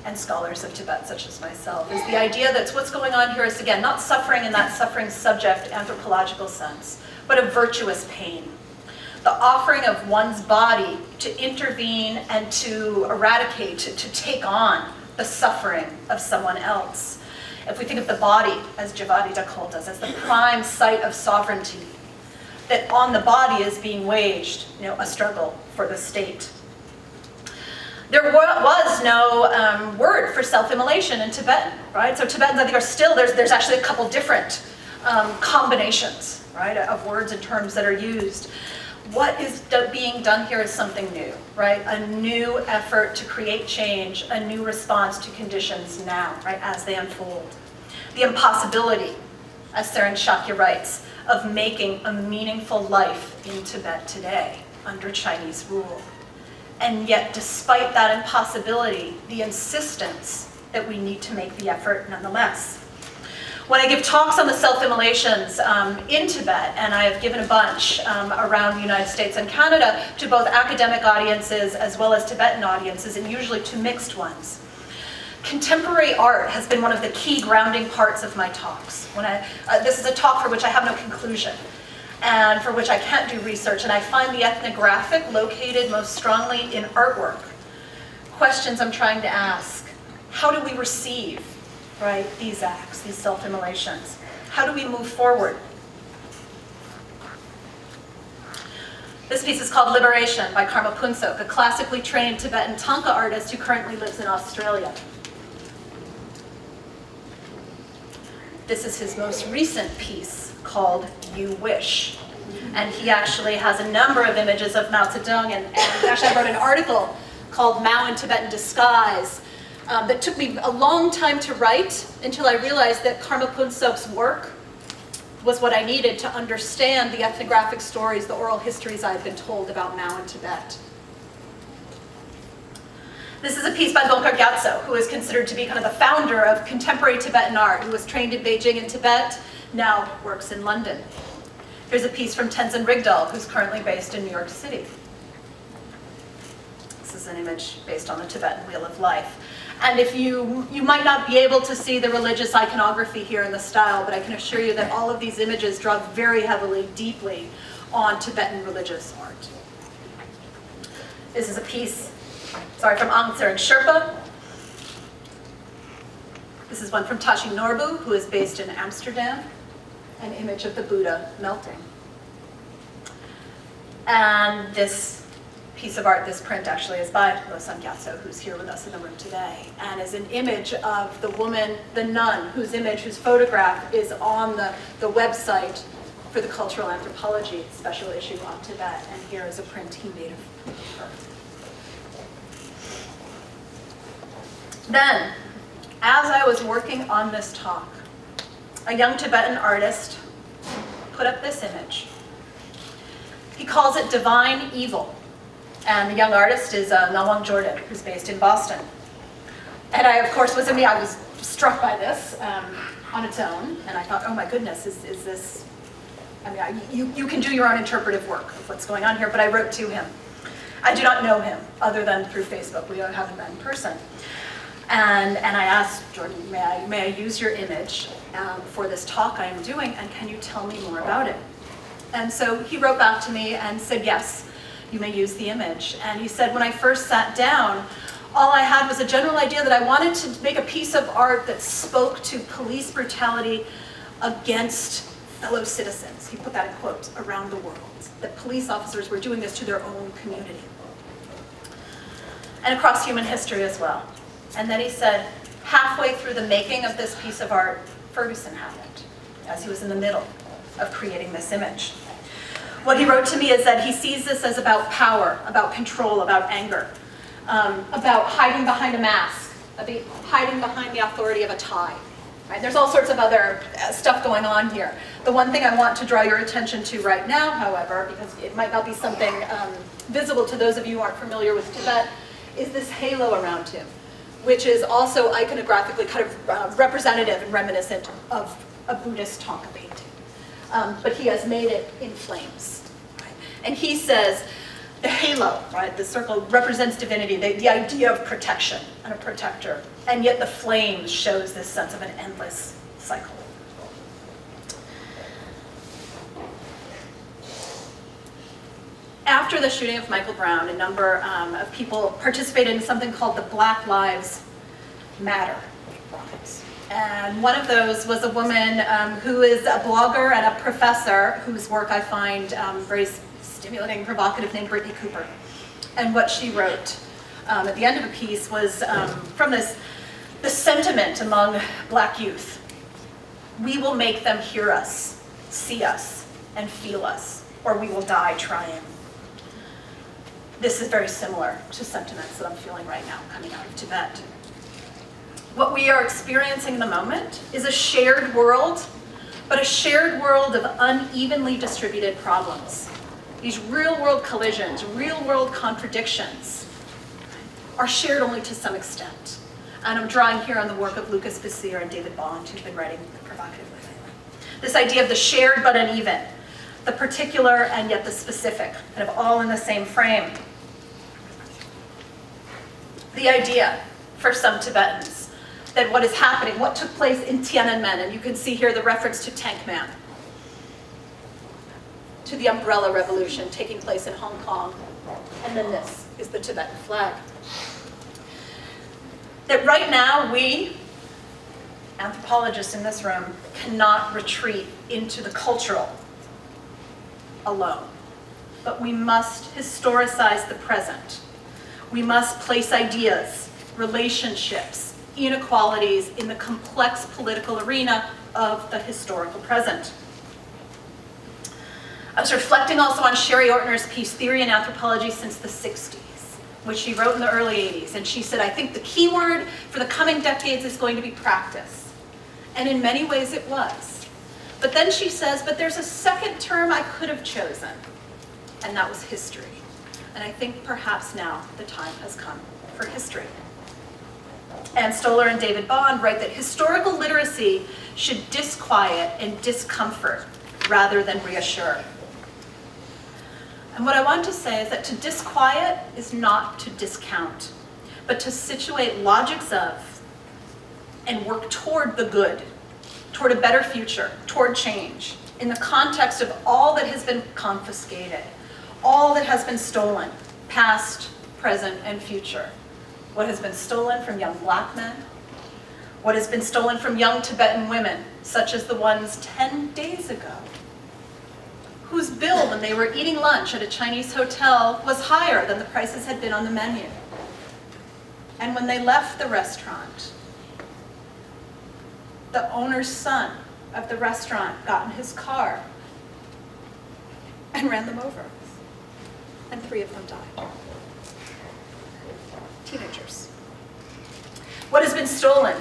and scholars of Tibet, such as myself, is the idea that what's going on here is, again, not suffering in that suffering subject anthropological sense, but a virtuous pain. The offering of one's body to intervene and to eradicate, to take on the suffering of someone else. If we think of the body, as Giovanni da Cole does, as the prime site of sovereignty, that on the body is being waged a struggle for the state. There was no word for self-immolation in Tibetan, right? So Tibetans, I think, are still, there's actually a couple different combinations, right, of words and terms that are used. What is being done here is something new, right? A new effort to create change, a new response to conditions now, right, as they unfold. The impossibility, as Tsering Shakya writes, of making a meaningful life in Tibet today under Chinese rule. And yet, despite that impossibility, the insistence that we need to make the effort nonetheless. When I give talks on the self-immolations in Tibet, and I have given a bunch around the United States and Canada to both academic audiences as well as Tibetan audiences, and usually to mixed ones, contemporary art has been one of the key grounding parts of my talks. This is a talk for which I have no conclusion, and for which I can't do research, and I find the ethnographic located most strongly in artwork. Questions I'm trying to ask: how do we receive, right, these acts, these self-immolations? How do we move forward? piece is called Liberation by Karma Punsok, a classically trained Tibetan Thangka artist who currently lives in Australia. This is his most recent piece called You Wish. And he actually has a number of images of Mao Zedong, and actually I wrote an article called Mao in Tibetan Disguise that took me a long time to write until I realized that Karma Punsok's work was what I needed to understand the ethnographic stories, the oral histories I had been told about Mao in Tibet. This is a piece by Bongkar Gyatso, who is considered to be kind of the founder of contemporary Tibetan art, who was trained in Beijing and Tibet, now works in London. Here's a piece from Tenzin Rigdal, who's currently based in New York City. This is an image based on the Tibetan Wheel of Life. And if you might not be able to see the religious iconography here in the style, but I can assure you that all of these images draw very heavily, deeply on Tibetan religious art. This is a piece, from Aung San Sherpa. This is one from Tashi Norbu, who is based in Amsterdam, an image of the Buddha melting. And this piece of art, this print actually is by Losang Gyatso, who's here with us in the room today, and is an image of the woman, the nun, whose photograph is on the website for the Cultural Anthropology special issue on Tibet, and here is a print he made of her. Then, as I was working on this talk, a young Tibetan artist put up this image. He calls it Divine Evil. And the young artist is Nawang Jordan, who's based in Boston. And I, of course, I was struck by this on its own. And I thought, oh my goodness, is this, you can do your own interpretive work of what's going on here, but I wrote to him. I do not know him, other than through Facebook. We haven't met in person. And I asked Jordan, may I use your image for this talk I am doing, and can you tell me more about it? And so he wrote back to me and said, yes, you may use the image. And he said, when I first sat down, all I had was a general idea that I wanted to make a piece of art that spoke to police brutality against fellow citizens. He put that in quotes, around the world, that police officers were doing this to their own community. And across human history as well. And then he said, halfway through the making of this piece of art, Ferguson happened, as he was in the middle of creating this image. What he wrote to me is that he sees this as about power, about control, about anger, about hiding behind a mask, about hiding behind the authority of a tie. Right? There's all sorts of other stuff going on here. The one thing I want to draw your attention to right now, however, because it might not be something visible to those of you who aren't familiar with Tibet, is this halo around him, which is also iconographically kind of representative and reminiscent of a Buddhist Thangka painting. But he has made it in flames. Right? And he says the halo, right, the circle represents divinity, the idea of protection and a protector. And yet the flames shows this sense of an endless cycle. After the shooting of Michael Brown, a number of people participated in something called the Black Lives Matter riots. And one of those was a woman who is a blogger and a professor whose work I find very stimulating, provocative, named Brittany Cooper. And what she wrote at the end of the piece was from the sentiment among Black youth. We will make them hear us, see us, and feel us, or we will die trying. This is very similar to sentiments that I'm feeling right now coming out of Tibet. What we are experiencing in the moment is a shared world, but a shared world of unevenly distributed problems. These real-world collisions, real-world contradictions are shared only to some extent. And I'm drawing here on the work of Lucas Bessir and David Bond, who've been writing provocatively lately. This idea of the shared but uneven, the particular and yet the specific, kind of all in the same frame. The idea for some Tibetans that what is happening, what took place in Tiananmen, and you can see here the reference to Tank Man, to the Umbrella Revolution taking place in Hong Kong, and then this is the Tibetan flag. That right now we, anthropologists in this room, cannot retreat into the cultural alone. but we must historicize the present. We must place ideas, relationships, inequalities in the complex political arena of the historical present. I was reflecting also on Sherry Ortner's piece, Theory and Anthropology Since the 60s, which she wrote in the early 80s. And she said, I think the key word for the coming decades is going to be practice. And in many ways it was. But then she says, but there's a second term I could have chosen, and that was history. And I think perhaps now the time has come for history. Ann Stoller and David Bond write that historical literacy should disquiet and discomfort rather than reassure. And what I want to say is that to disquiet is not to discount, but to situate logics of and work toward the good, toward a better future, toward change, in the context of all that has been confiscated, all that has been stolen, past, present, and future. What has been stolen from young black men, what has been stolen from young Tibetan women, such as the ones 10 days ago, whose bill when they were eating lunch at a Chinese hotel was higher than the prices had been on the menu. And when they left the restaurant, the owner's son of the restaurant got in his car and ran them over. And 3 of them died. Teenagers. What has been stolen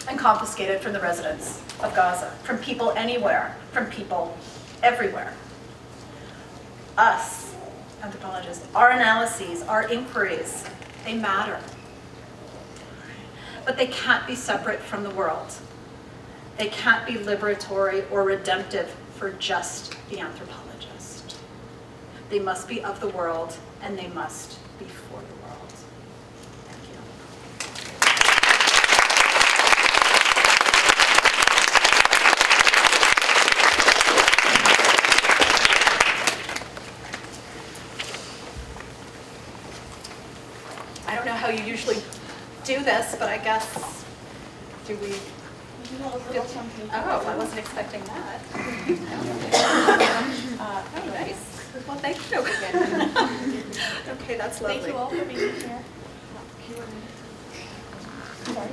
and confiscated from the residents of Gaza, from people anywhere, from people everywhere? Us, anthropologists, our analyses, our inquiries, they matter. But they can't be separate from the world. They can't be liberatory or redemptive for just the anthropologist. They must be of the world, and they must be for the world. Thank you. I don't know how you usually do this, but I guess, do we? Oh, I wasn't expecting that. Oh, nice. Well, thank you. Okay, that's lovely. Thank you all for being here. Sorry.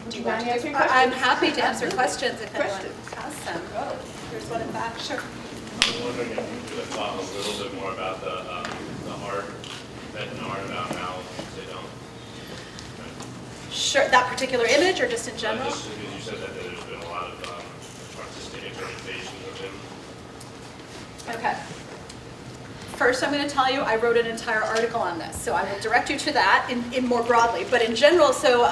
Do you want to answer questions? I'm happy to answer questions if anyone has them. Oh, there's one in the back. Sure. I was wondering if you could talk a little bit more about the art, Tibetan art, about how they don't. Sure, that particular image or just in general? Just because you said that there's been a lot of artistic interpretations of him. Okay. First, I'm going to tell you, I wrote an entire article on this, so I will direct you to that in more broadly. But in general, so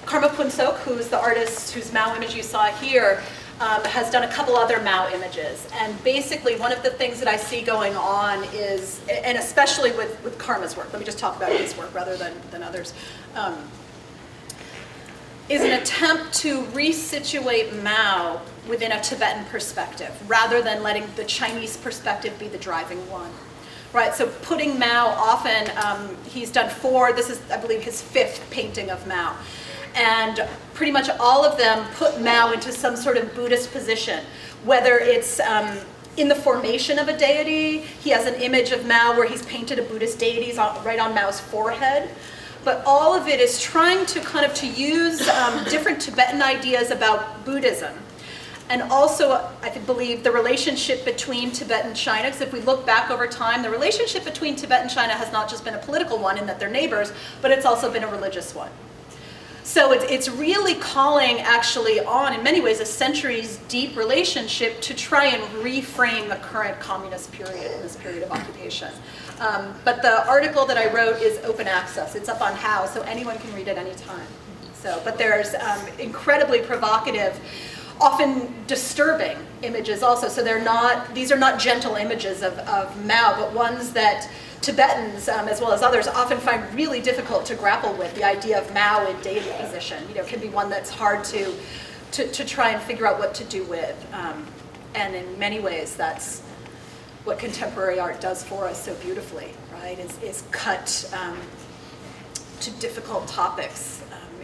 Karma Punsok, who's the artist whose Mao image you saw here, has done a couple other Mao images. And basically, one of the things that I see going on is, and especially with Karma's work, let me just talk about his work rather than others, is an attempt to resituate Mao within a Tibetan perspective, rather than letting the Chinese perspective be the driving one. Right, so putting Mao often, he's done 4, this is, I believe, his 5th painting of Mao. And pretty much all of them put Mao into some sort of Buddhist position, whether it's in the formation of a deity. He has an image of Mao where he's painted a Buddhist deity right on Mao's forehead. But all of it is trying to kind of use different Tibetan ideas about Buddhism. And also, I believe, the relationship between Tibet and China, because if we look back over time, the relationship between Tibet and China has not just been a political one in that they're neighbors, but it's also been a religious one. So it's really calling actually on, in many ways, a centuries deep relationship to try and reframe the current communist period, this period of occupation. But the article that I wrote is open access. It's up on How, so anyone can read it anytime. So, but there's incredibly provocative, often disturbing images also. So these are not gentle images of Mao, but ones that Tibetans, as well as others, often find really difficult to grapple with. The idea of Mao in deity position, can be one that's hard to try and figure out what to do with. And in many ways, that's what contemporary art does for us so beautifully, right? Is cut to difficult topics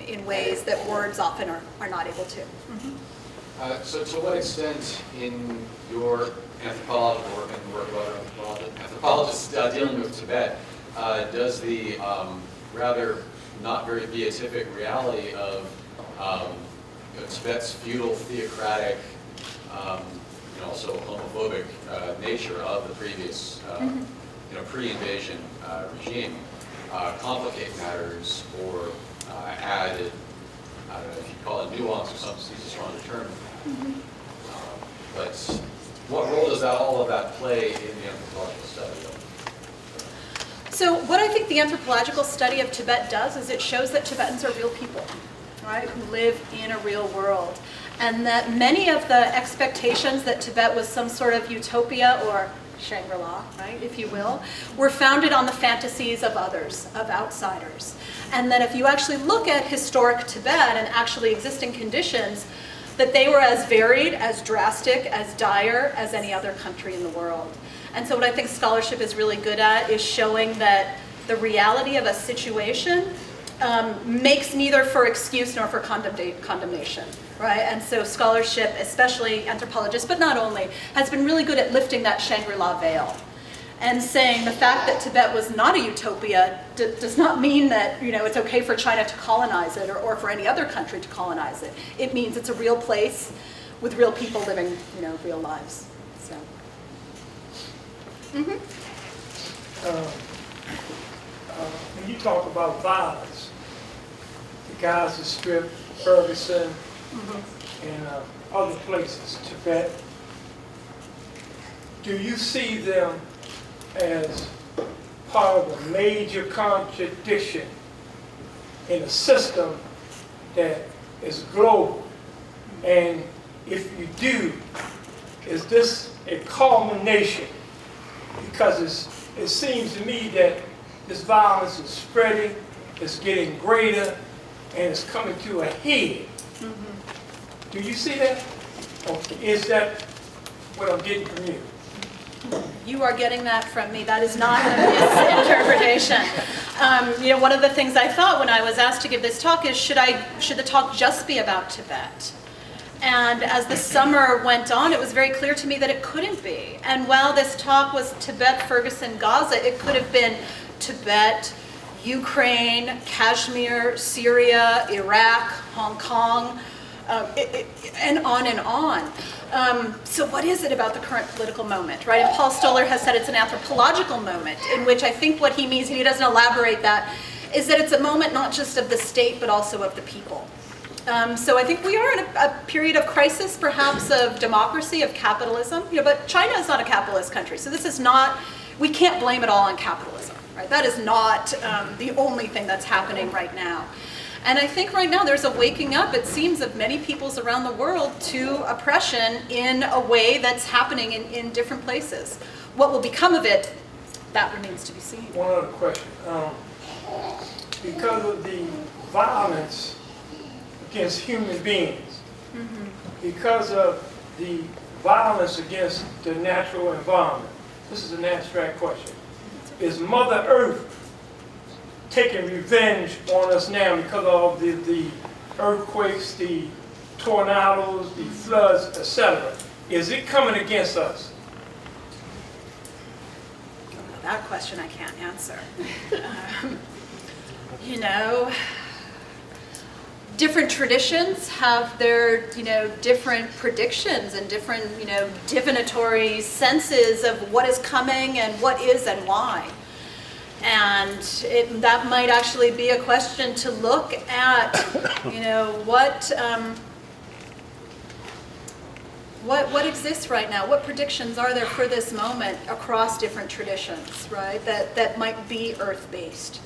in ways that words often are not able to. Mm-hmm. So to what extent in your anthropological work and the work of other anthropologists dealing with Tibet, does the rather not very beatific reality of Tibet's feudal, theocratic, also homophobic nature of the previous, pre-invasion regime complicate matters or add, I don't know if you call it nuance or something, it's a stronger term. But what role does all of that play in the anthropological study? So what I think the anthropological study of Tibet does is it shows that Tibetans are real people, right, who live in a real world. And that many of the expectations that Tibet was some sort of utopia or Shangri-La, right, if you will, were founded on the fantasies of others, of outsiders. And that if you actually look at historic Tibet and actually existing conditions, that they were as varied, as drastic, as dire as any other country in the world. And so what I think scholarship is really good at is showing that the reality of a situation makes neither for excuse nor for condemnation, right? And so scholarship, especially anthropologists, but not only, has been really good at lifting that Shangri-La veil and saying the fact that Tibet was not a utopia does not mean that it's okay for China to colonize it or for any other country to colonize it. It means it's a real place with real people living real lives. So. When you talk about violence, the Gaza Strip, Ferguson, and other places, Tibet, do you see them as part of a major contradiction in a system that is global? And if you do, is this a culmination? Because it seems to me that this violence is spreading, it's getting greater, and it's coming to a head. Do you see that? Or is that what I'm getting from you? You are getting that from me. That is not a misinterpretation. One of the things I thought when I was asked to give this talk is, should the talk just be about Tibet? And as the summer went on, it was very clear to me that it couldn't be. And while this talk was Tibet, Ferguson, Gaza, it could have been Tibet, Ukraine, Kashmir, Syria, Iraq, Hong Kong, and on and on. So what is it about the current political moment, right? And Paul Stoller has said it's an anthropological moment, in which I think what he means, and he doesn't elaborate that, is that it's a moment not just of the state, but also of the people. So I think we are in a period of crisis, perhaps of democracy, of capitalism, but China is not a capitalist country. So this is not, we can't blame it all on capitalism, right? That is not the only thing that's happening right now. And I think right now there's a waking up, it seems, of many peoples around the world to oppression in a way that's happening in different places. What will become of it, that remains to be seen. One other question. Because of the violence against human beings, because of the violence against the natural environment, this is an abstract question, is Mother Earth taking revenge on us now because of the earthquakes, the tornadoes, the floods, etc.? Is it coming against us? That question I can't answer. Different traditions have their, different predictions and different, divinatory senses of what is coming and what is and why. And that might actually be a question to look at, what exists right now? What predictions are there for this moment across different traditions, right? That might be earth-based.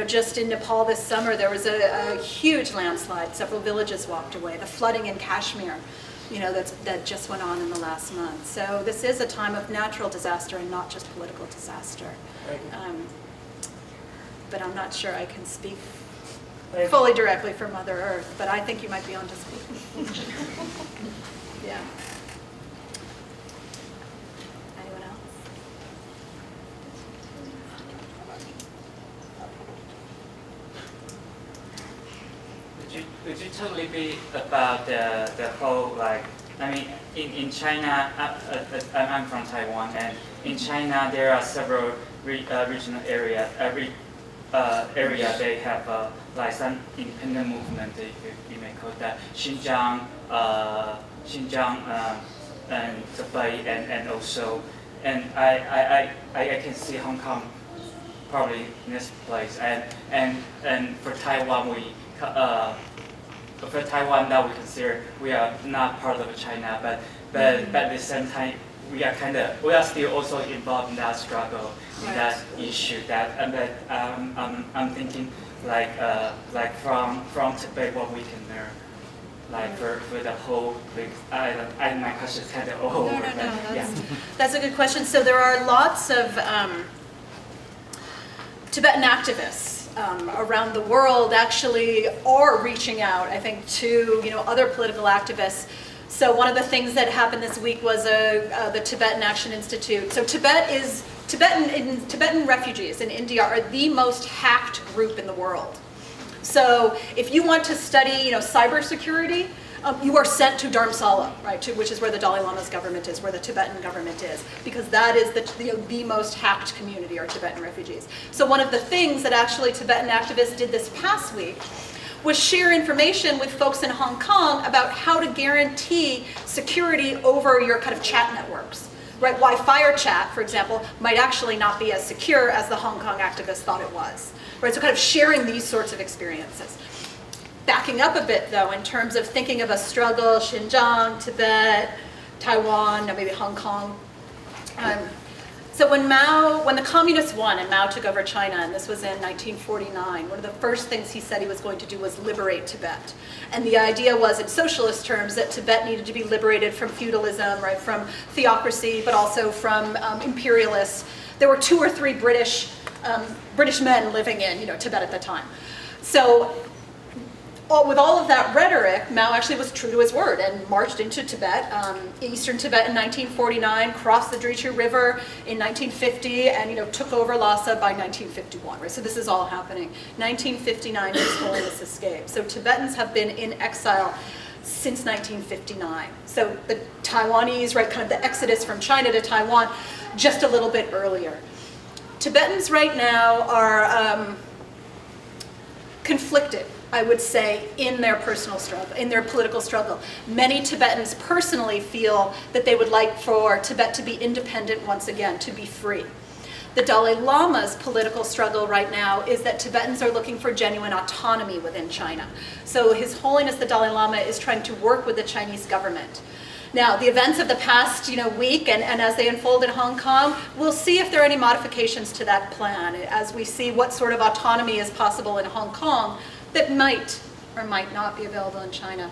Just in Nepal this summer, there was a huge landslide. Several villages walked away. The flooding in Kashmir, that just went on in the last month. So this is a time of natural disaster and not just political disaster. But I'm not sure I can speak fully directly for Mother Earth, but I think you might be on to speak. Yeah. Anyone else? Could you talk a little bit about the whole, like, I mean, in China, I'm from Taiwan, and in China there are several regional areas. Every area they have like some independent movement. You may call that Xinjiang, and Tibet, and also, and I can see Hong Kong probably next place, and for Taiwan for Taiwan now we consider we are not part of China, but at the same time we are still also involved in that struggle, in that issue. I'm thinking like from Tibet what we can learn, like for the whole. My question is kind of all over. No. That's a good question. So there are lots of Tibetan activists around the world actually are reaching out, I think, to other political activists. So one of the things that happened this week was the Tibetan Action Institute. So Tibetan refugees in India are the most hacked group in the world. So if you want to study cybersecurity, you are sent to Dharamsala, right, which is where the Dalai Lama's government is, where the Tibetan government is, because that is the most hacked community are Tibetan refugees. So one of the things that actually Tibetan activists did this past week was share information with folks in Hong Kong about how to guarantee security over your kind of chat networks. Right? Why Fire Chat, for example, might actually not be as secure as the Hong Kong activists thought it was. Right? So kind of sharing these sorts of experiences. Backing up a bit, though, in terms of thinking of a struggle, Xinjiang, Tibet, Taiwan, maybe Hong Kong. So when the communists won and Mao took over China, and this was in 1949, one of the first things he said he was going to do was liberate Tibet. And the idea was, in socialist terms, that Tibet needed to be liberated from feudalism, right, from theocracy, but also from imperialists. There were 2 or 3 British men living in Tibet at the time. So with all of that rhetoric, Mao actually was true to his word and marched into Tibet, eastern Tibet in 1949, crossed the Drichu River in 1950, and took over Lhasa by 1951. Right? So this is all happening. 1959, His Holiness escaped. So Tibetans have been in exile since 1959. So the Taiwanese, right, kind of the exodus from China to Taiwan, just a little bit earlier. Tibetans right now are conflicted, I would say, in their personal struggle, in their political struggle. Many Tibetans personally feel that they would like for Tibet to be independent once again, to be free. The Dalai Lama's political struggle right now is that Tibetans are looking for genuine autonomy within China. So His Holiness the Dalai Lama is trying to work with the Chinese government. Now, the events of the past week and as they unfold in Hong Kong, we'll see if there are any modifications to that plan as we see what sort of autonomy is possible in Hong Kong that might or might not be available in China.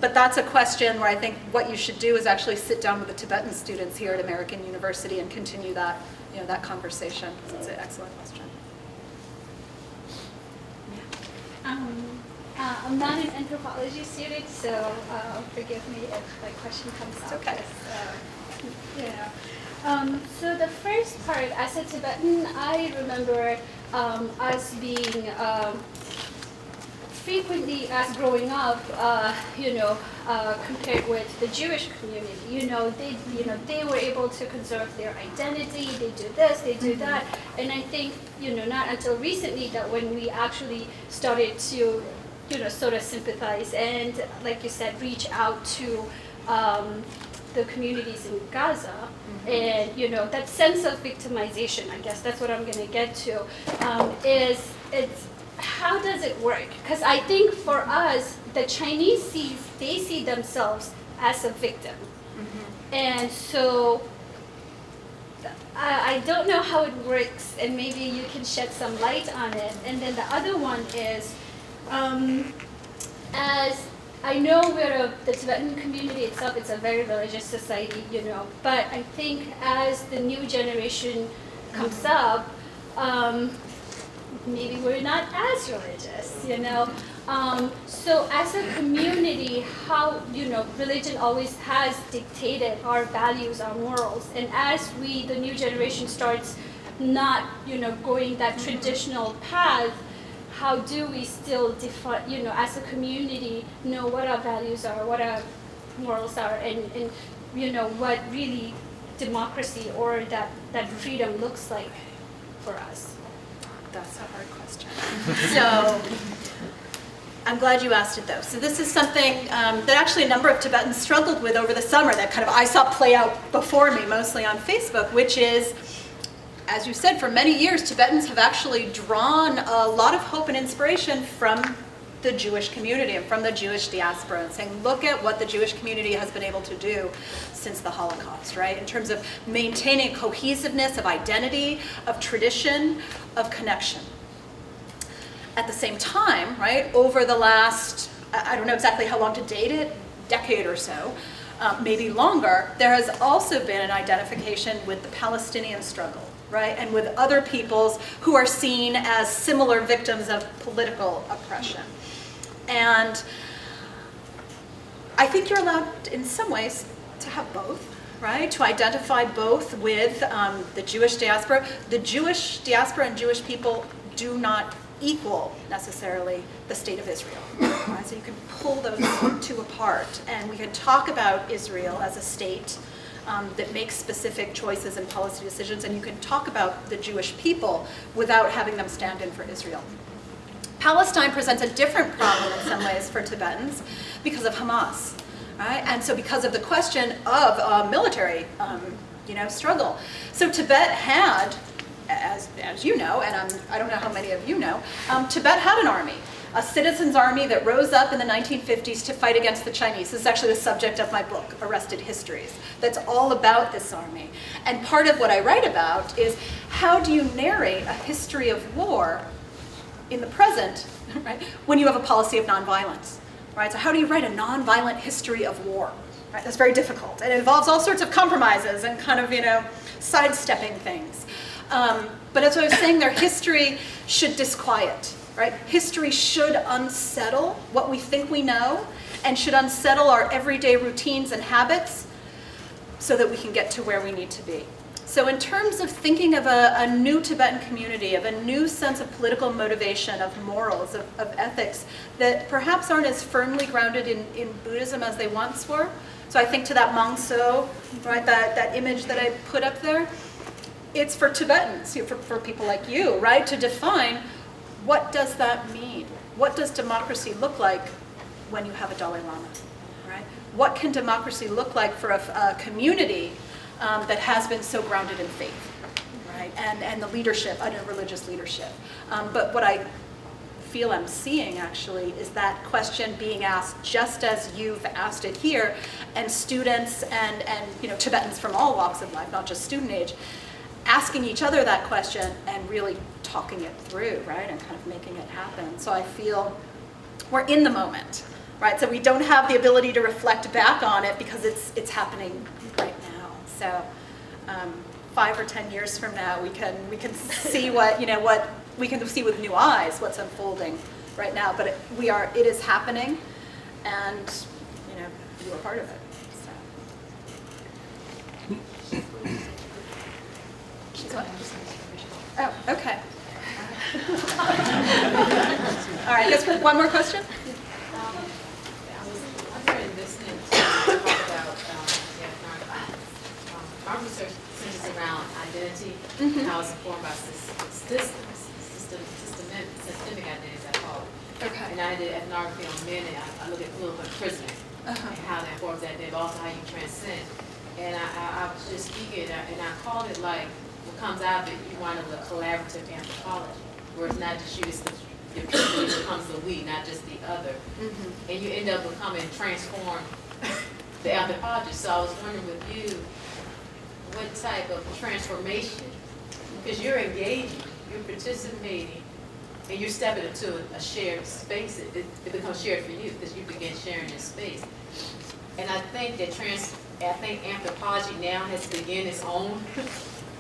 But that's a question where I think what you should do is actually sit down with the Tibetan students here at American University and continue that, that conversation. It's an excellent question. I'm not an anthropology student, so forgive me if my question comes up. It's okay. So the first part, as a Tibetan, I remember us being frequently, as growing up, compared with the Jewish community. They were able to conserve their identity. They do this, they do that, and I think not until recently that when we actually started to sort of sympathize and, like you said, reach out to the communities in Gaza, and that sense of victimization, I guess that's what I'm going to get to, it's how does it work? Because I think for us, the Chinese see themselves as a victim, and so I don't know how it works, and maybe you can shed some light on it. And then the other one is, as I know the Tibetan community itself, it's a very religious society, but I think as the new generation comes up, maybe we're not as religious, So as a community, how, religion always has dictated our values, our morals, and as the new generation starts not, going that traditional path, how do we still define, you know, as a community, know what our values are, what our morals are, and you know, what really democracy or that freedom looks like for us? That's a hard question. So I'm glad you asked it though. So this is something that actually a number of Tibetans struggled with over the summer that kind of I saw play out before me, mostly on Facebook, which is, as you said, for many years, Tibetans have actually drawn a lot of hope and inspiration from the Jewish community and from the Jewish diaspora, and saying, look at what the Jewish community has been able to do since the Holocaust, right? In terms of maintaining cohesiveness of identity, of tradition, of connection. At the same time, right, over the last, I don't know exactly how long to date it, decade or so, maybe longer, there has also been an identification with the Palestinian struggle, right, and with other peoples who are seen as similar victims of political oppression. And I think you're allowed, in some ways, to have both, right? To identify both with the Jewish diaspora. The Jewish diaspora and Jewish people do not equal necessarily the state of Israel. Right? So you can pull those two apart, and we can talk about Israel as a state that makes specific choices and policy decisions, and you can talk about the Jewish people without having them stand in for Israel. Palestine presents a different problem in some ways for Tibetans because of Hamas, right? And so because of the question of military, struggle. So Tibet had, as you know, and I don't know how many of you know, Tibet had an army, a citizens' army that rose up in the 1950s to fight against the Chinese. This is actually the subject of my book, Arrested Histories, that's all about this army. And part of what I write about is how do you narrate a history of war in the present, right, when you have a policy of nonviolence, right? So how do you write a nonviolent history of war? Right? That's very difficult. And it involves all sorts of compromises and kind of, sidestepping things. But as I was saying, their history should disquiet, right? History should unsettle what we think we know and should unsettle our everyday routines and habits so that we can get to where we need to be. So in terms of thinking of a new Tibetan community, of a new sense of political motivation, of morals, of ethics, that perhaps aren't as firmly grounded in Buddhism as they once were. So I think to that Mangso, right, that image that I put up there, it's for Tibetans, for people like you, right, to define what does that mean? What does democracy look like when you have a Dalai Lama, right? What can democracy look like for a community that has been so grounded in faith, right? And the leadership, under religious leadership. But what I feel I'm seeing actually is that question being asked just as you've asked it here, and students and Tibetans from all walks of life, not just student age, asking each other that question and really talking it through, right? And kind of making it happen. So I feel we're in the moment, right? So we don't have the ability to reflect back on it because it's happening right now. So 5 or 10 years from now, we can see what we can see with new eyes what's unfolding right now. But it is happening, and you are part of it. So. Oh, okay. All right, I guess one more question. I'm listening to talk about our research centers around identity, how it's informed by systemic identities, I call it. Okay. And I did ethnography on men, and I look at political imprisonment and how that informs that, and also how you transcend. And I was just speaking, and I called it like, what comes out of it, you wind up with collaborative anthropology, where it's not just you, it's the people, it becomes the we, not just the other. And you end up becoming transformed, the anthropologist. So I was wondering with you, what type of transformation, because you're engaging, you're participating, and you're stepping into a shared space. It becomes shared for you because you begin sharing this space. And I think that anthropology now has begun its own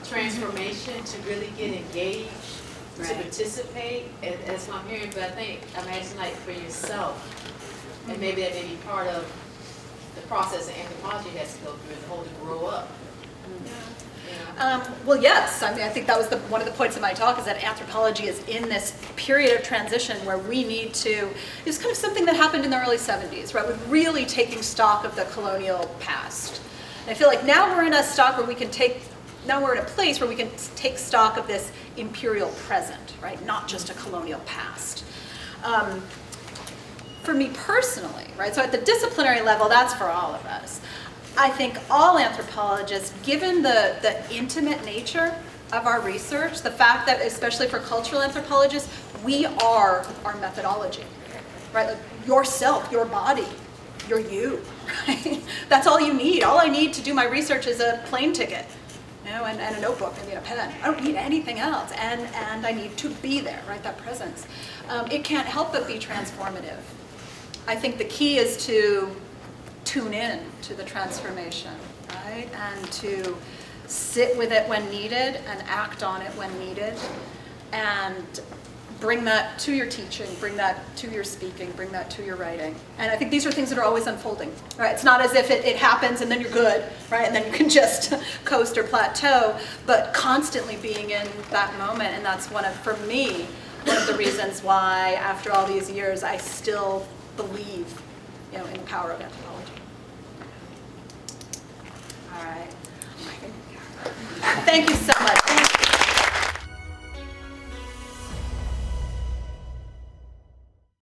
transformation to really get engaged, to participate, and that's what I'm hearing. But I think I'm asking like for yourself, and maybe that may be part of the process that anthropology has to go through as a whole to grow up Well, yes. I mean, I think that was one of the points of my talk is that anthropology is in this period of transition where we need to. It's kind of something that happened in the early 70s, right? With really taking stock of the colonial past. And I feel like now we're in a stock where we can take. Now we're in a place where we can take stock of this imperial present, right? Not just a colonial past. For me personally, right? So at the disciplinary level, that's for all of us. I think all anthropologists, given the intimate nature of our research, the fact that, especially for cultural anthropologists, we are our methodology, right? Like yourself, your body, you're you, right? That's all you need. All I need to do my research is a plane ticket, you know, and a notebook, maybe a pen. I don't need anything else, and I need to be there, right? That presence. It can't help but be transformative. I think the key is to tune in to the transformation, right? And to sit with it when needed and act on it when needed, and bring that to your teaching, bring that to your speaking, bring that to your writing. And I think these are things that are always unfolding, right? It's not as if it happens and then you're good, right? And then you can just coast or plateau, but constantly being in that moment. And that's for me, one of the reasons why after all these years, I still believe, you know, in the power of anthropology. All right. Thank you so